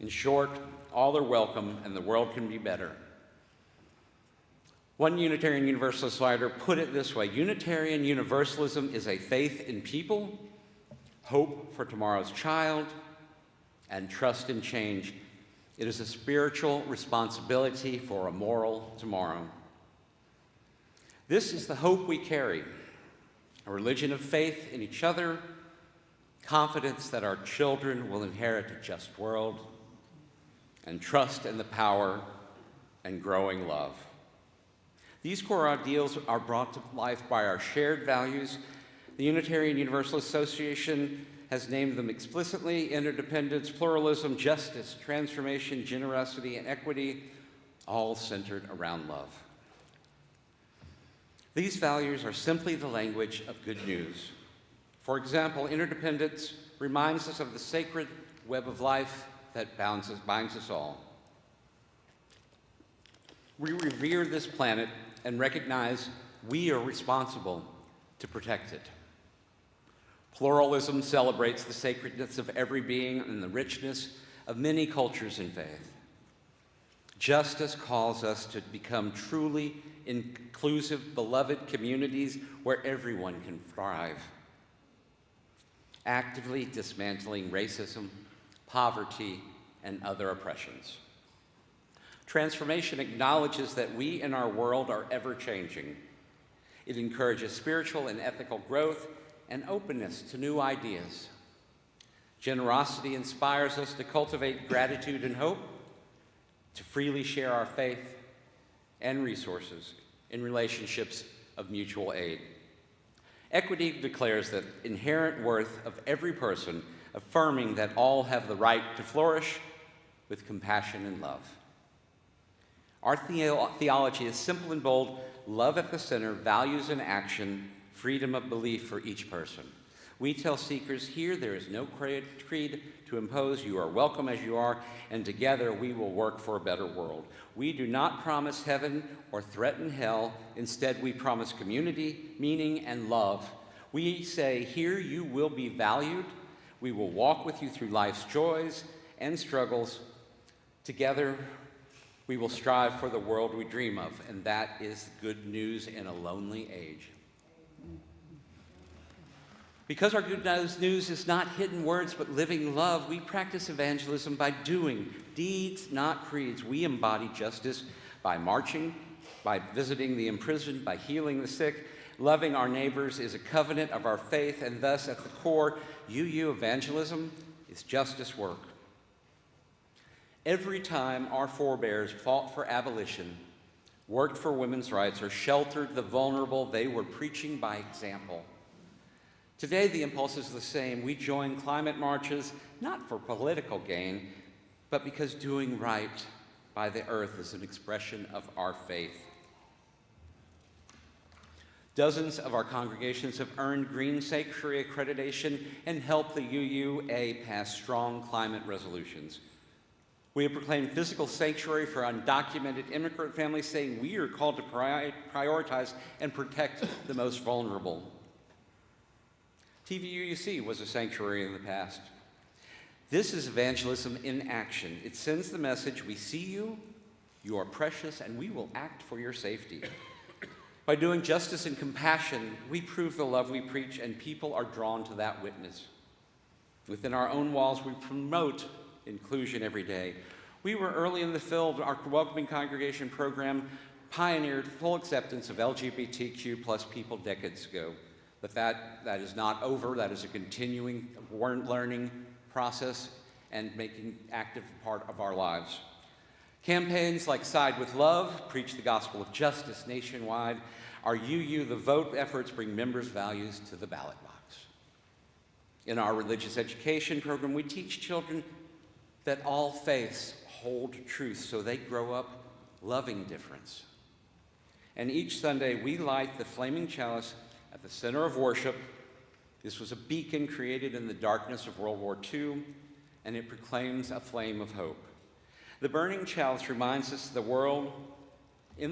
In short, all are welcome and the world can be better. One Unitarian Universalist writer put it this way: Unitarian Universalism is a faith in people, hope for tomorrow's child, and trust in change. It is a spiritual responsibility for a moral tomorrow. This is the hope we carry, a religion of faith in each other, confidence that our children will inherit a just world, and trust in the power and growing love. These core ideals are brought to life by our shared values. The Unitarian Universalist Association has named them explicitly: interdependence, pluralism, justice, transformation, generosity, and equity, all centered around love. These values are simply the language of good news. For example, interdependence reminds us of the sacred web of life that binds us all. We revere this planet and recognize we are responsible to protect it. Pluralism celebrates the sacredness of every being and the richness of many cultures and faith. Justice calls us to become truly inclusive, beloved communities where everyone can thrive, actively dismantling racism, poverty, and other oppressions. Transformation acknowledges that we in our world are ever-changing. It encourages spiritual and ethical growth and openness to new ideas. Generosity inspires us to cultivate gratitude and hope, to freely share our faith and resources in relationships of mutual aid. Equity declares the inherent worth of every person, affirming that all have the right to flourish with compassion and love. Our theology is simple and bold: love at the center, values in action, freedom of belief for each person. We tell seekers here there is no creed to impose. You are welcome as you are, and together we will work for a better world. We do not promise heaven or threaten hell. Instead, we promise community, meaning, and love. We say here you will be valued. We will walk with you through life's joys and struggles. Together, we will strive for the world we dream of, and that is good news in a lonely age. Because our good news is not hidden words but living love, we practice evangelism by doing deeds, not creeds. We embody justice by marching, by visiting the imprisoned, by healing the sick. Loving our neighbors is a covenant of our faith, and thus at the core, evangelism is justice work. Every time our forebears fought for abolition, worked for women's rights, or sheltered the vulnerable, they were preaching by example. Today, the impulse is the same. We join climate marches, not for political gain, but because doing right by the earth is an expression of our faith. Dozens of our congregations have earned Green Sanctuary accreditation and helped the UUA pass strong climate resolutions. We have proclaimed physical sanctuary for undocumented immigrant families, saying we are called to prioritize and protect the most vulnerable. TVUUC was a sanctuary in the past. This is evangelism in action. It sends the message, we see you, you are precious, and we will act for your safety. By doing justice and compassion, we prove the love we preach, and people are drawn to that witness. Within our own walls, we promote inclusion every day. We were early in the field. Our Welcoming Congregation program pioneered full acceptance of LGBTQ plus people decades ago. But that is not over. That is a continuing learning process and making active part of our lives. Campaigns like Side with Love, preach the gospel of justice nationwide. Our UU the Vote efforts bring members' values to the ballot box. In our religious education program, we teach children that all faiths hold truth so they grow up loving difference. And each Sunday, we light the flaming chalice at the center of worship. This was a beacon created in the darkness of World War II, and it proclaims a flame of hope. The burning chalice reminds us in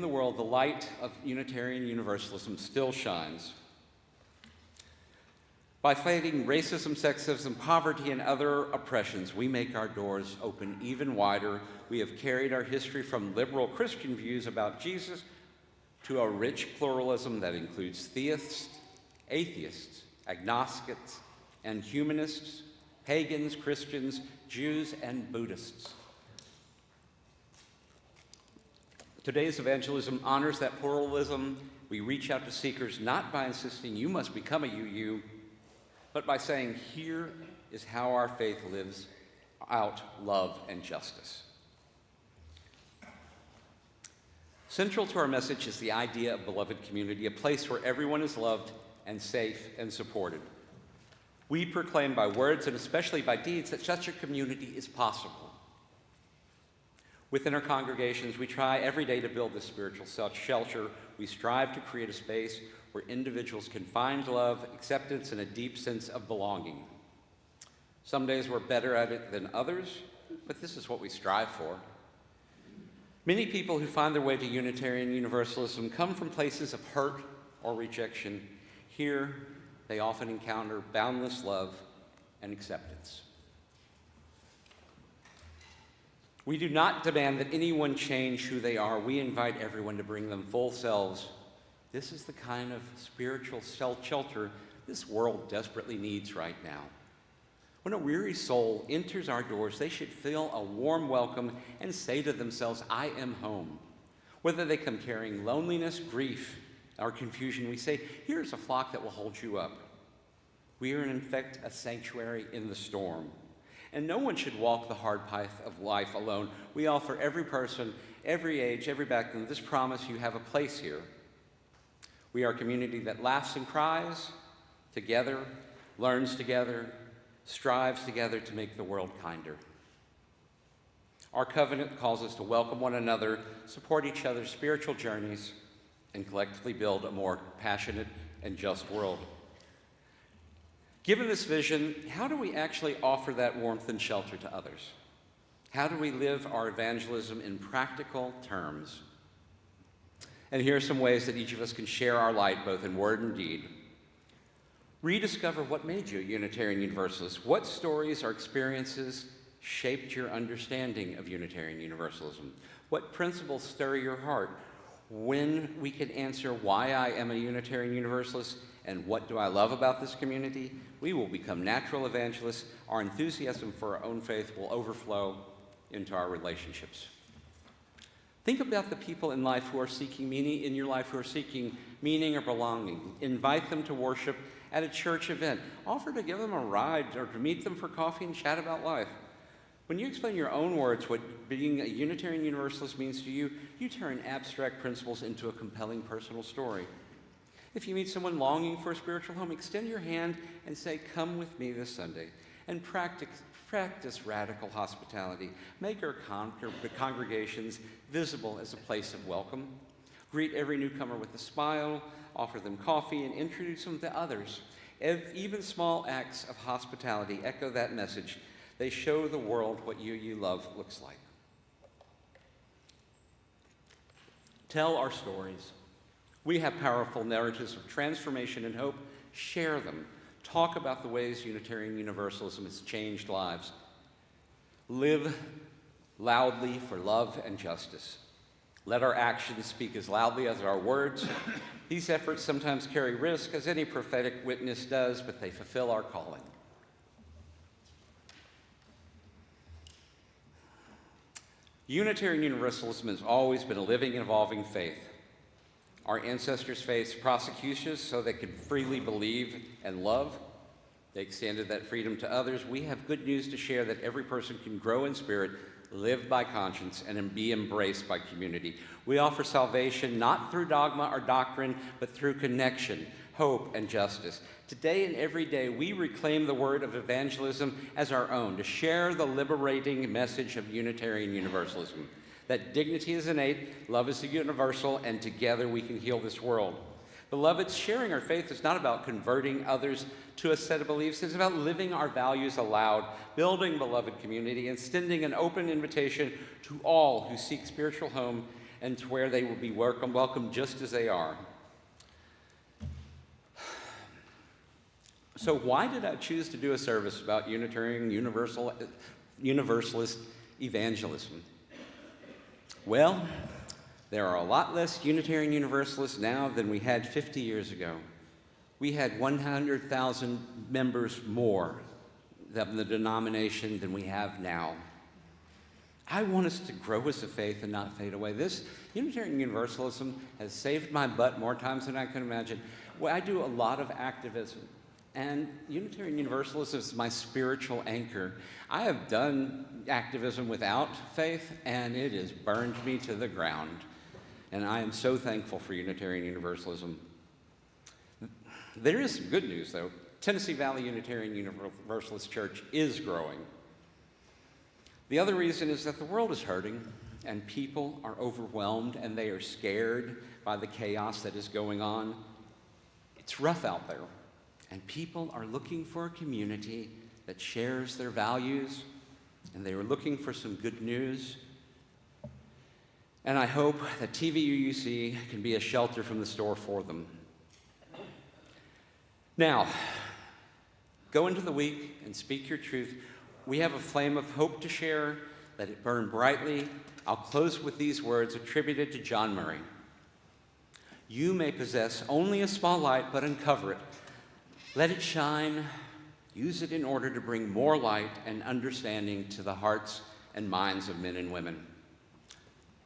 the world, the light of Unitarian Universalism still shines. By fighting racism, sexism, poverty, and other oppressions, we make our doors open even wider. We have carried our history from liberal Christian views about Jesus to a rich pluralism that includes theists, atheists, agnostics, and humanists, pagans, Christians, Jews, and Buddhists. Today's evangelism honors that pluralism. We reach out to seekers not by insisting you must become a UU, but by saying, here is how our faith lives out love and justice. Central to our message is the idea of beloved community, a place where everyone is loved and safe and supported. We proclaim by words and especially by deeds that such a community is possible. Within our congregations, we try every day to build this spiritual shelter. We strive to create a space where individuals can find love, acceptance, and a deep sense of belonging. Some days we're better at it than others, but this is what we strive for. Many people who find their way to Unitarian Universalism come from places of hurt or rejection. Here, they often encounter boundless love and acceptance. We do not demand that anyone change who they are. We invite everyone to bring them full selves. This is the kind of spiritual shelter this world desperately needs right now. When a weary soul enters our doors, they should feel a warm welcome and say to themselves, I am home. Whether they come carrying loneliness, grief, or confusion, we say, here's a flock that will hold you up. We are in fact a sanctuary in the storm. And no one should walk the hard path of life alone. We offer every person, every age, every background, this promise: you have a place here. We are a community that laughs and cries together, learns together, strives together to make the world kinder. Our covenant calls us to welcome one another, support each other's spiritual journeys, and collectively build a more passionate and just world. Given this vision, how do we actually offer that warmth and shelter to others? How do we live our evangelism in practical terms? And here are some ways that each of us can share our light, both in word and deed. Rediscover what made you a Unitarian Universalist. What stories or experiences shaped your understanding of Unitarian Universalism? What principles stir your heart? When we can answer why I am a Unitarian Universalist and what do I love about this community, we will become natural evangelists. Our enthusiasm for our own faith will overflow into our relationships. Think about the people in life who are seeking meaning, in your life who are seeking meaning or belonging. Invite them to worship at a church event. Offer to give them a ride or to meet them for coffee and chat about life. When you explain your own words what being a Unitarian Universalist means to you, you turn abstract principles into a compelling personal story. If you meet someone longing for a spiritual home, extend your hand and say, come with me this Sunday, and practice radical hospitality. Make our congregations visible as a place of welcome. Greet every newcomer with a smile, offer them coffee, and introduce them to others. Even small acts of hospitality echo that message. They show the world what you love looks like. Tell our stories. We have powerful narratives of transformation and hope. Share them. Talk about the ways Unitarian Universalism has changed lives. Live loudly for love and justice. Let our actions speak as loudly as our words. These efforts sometimes carry risk, as any prophetic witness does, but they fulfill our calling. Unitarian Universalism has always been a living and evolving faith. Our ancestors faced prosecutions so they could freely believe and love. They extended that freedom to others. We have good news to share that every person can grow in spirit, live by conscience, and be embraced by community. We offer salvation not through dogma or doctrine, but through connection, hope, and justice. Today and every day, we reclaim the word of evangelism as our own, to share the liberating message of Unitarian Universalism, that dignity is innate, love is universal, and together we can heal this world. Beloved, sharing our faith is not about converting others to a set of beliefs. It's about living our values aloud, building beloved community, and extending an open invitation to all who seek spiritual home and to where they will be welcome just as they are. So why did I choose to do a service about Unitarian Universalist evangelism? Well, there are a lot less Unitarian Universalists now than we had 50 years ago. We had 100,000 members more of the denomination than we have now. I want us to grow as a faith and not fade away. This Unitarian Universalism has saved my butt more times than I can imagine. Well, I do a lot of activism, and Unitarian Universalism is my spiritual anchor. I have done activism without faith, and it has burned me to the ground. And I am so thankful for Unitarian Universalism. There is some good news, though. Tennessee Valley Unitarian Universalist Church is growing. The other reason is that the world is hurting, and people are overwhelmed, and they are scared by the chaos that is going on. It's rough out there, and people are looking for a community that shares their values, and they are looking for some good news. And I hope that TVUUC can be a shelter from the storm for them. Now, go into the week and speak your truth. We have a flame of hope to share. Let it burn brightly. I'll close with these words attributed to John Murray. You may possess only a small light, but uncover it. Let it shine. Use it in order to bring more light and understanding to the hearts and minds of men and women.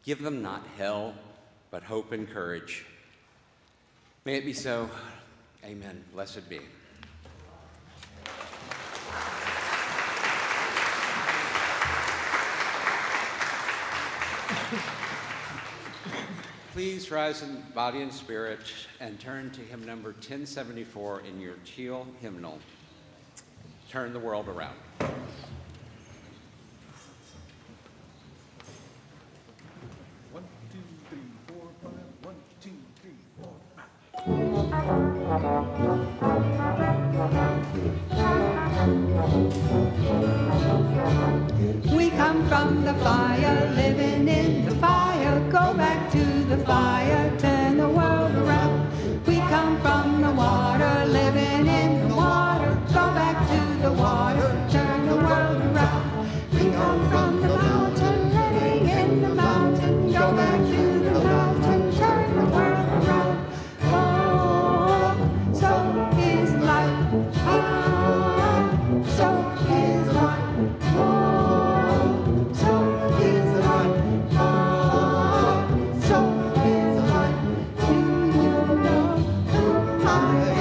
Give them not hell, but hope and courage. May it be so. Amen. Blessed be. Please rise in body and spirit and turn to hymn number 1074 in your teal hymnal. Turn the world around. 1, 2, 3, 4, 5. 1, 2, 3, 4. We come from the fire, living in the fire. Go back to the fire, turn the world around. We come from the water, living in the water. Go back to the water, turn the world around. We come from the mountain, living in the mountain. Go back to the mountain, turn the world around. Oh, so is life. Ah, so is life. Oh, so is life. Ah, so is life. Do you know who I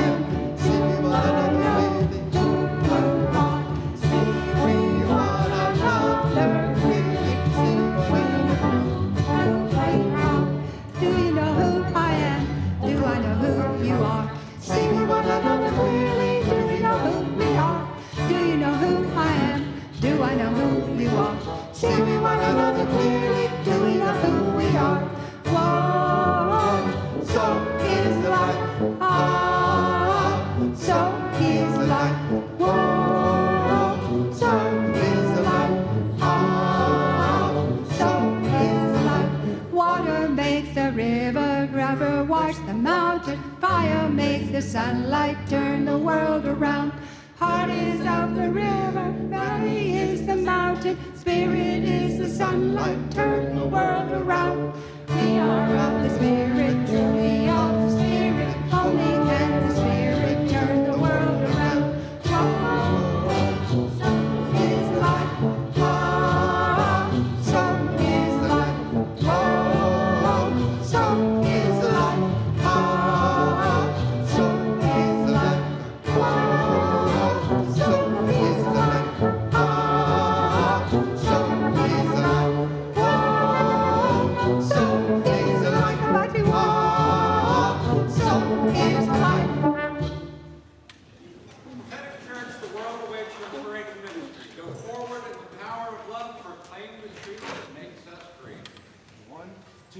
am? Sing what I know. Do you want? Sing we want another. Sing we want. Do you know who I am? Do I know who you are? Sing we want another clearly. Do we know who we are? Do you know who I am? Do I know who you are? Sing we want another clearly. Do we know who we are? Whoa, so is life. Ah, so is life. Whoa, so is life. Ah, so is life. Water makes the river melted. Fire make the sunlight turn the world around. Heart is of the river, valley is the mountain, spirit is the sunlight, turn the world around. We are of the spirit, truly of the spirit, only can the spirit turn the world around. Whoa, so is life. Whoa, so is life. Whoa, so is life. Whoa, so is life. Whoa, so is life. Whoa, so is life. Whoa, so is life. Whoa, so is life. Prophetic Church, the world awaits your liberating ministry. Go forward in the power of love, proclaim the truth that makes us free. 1, 2,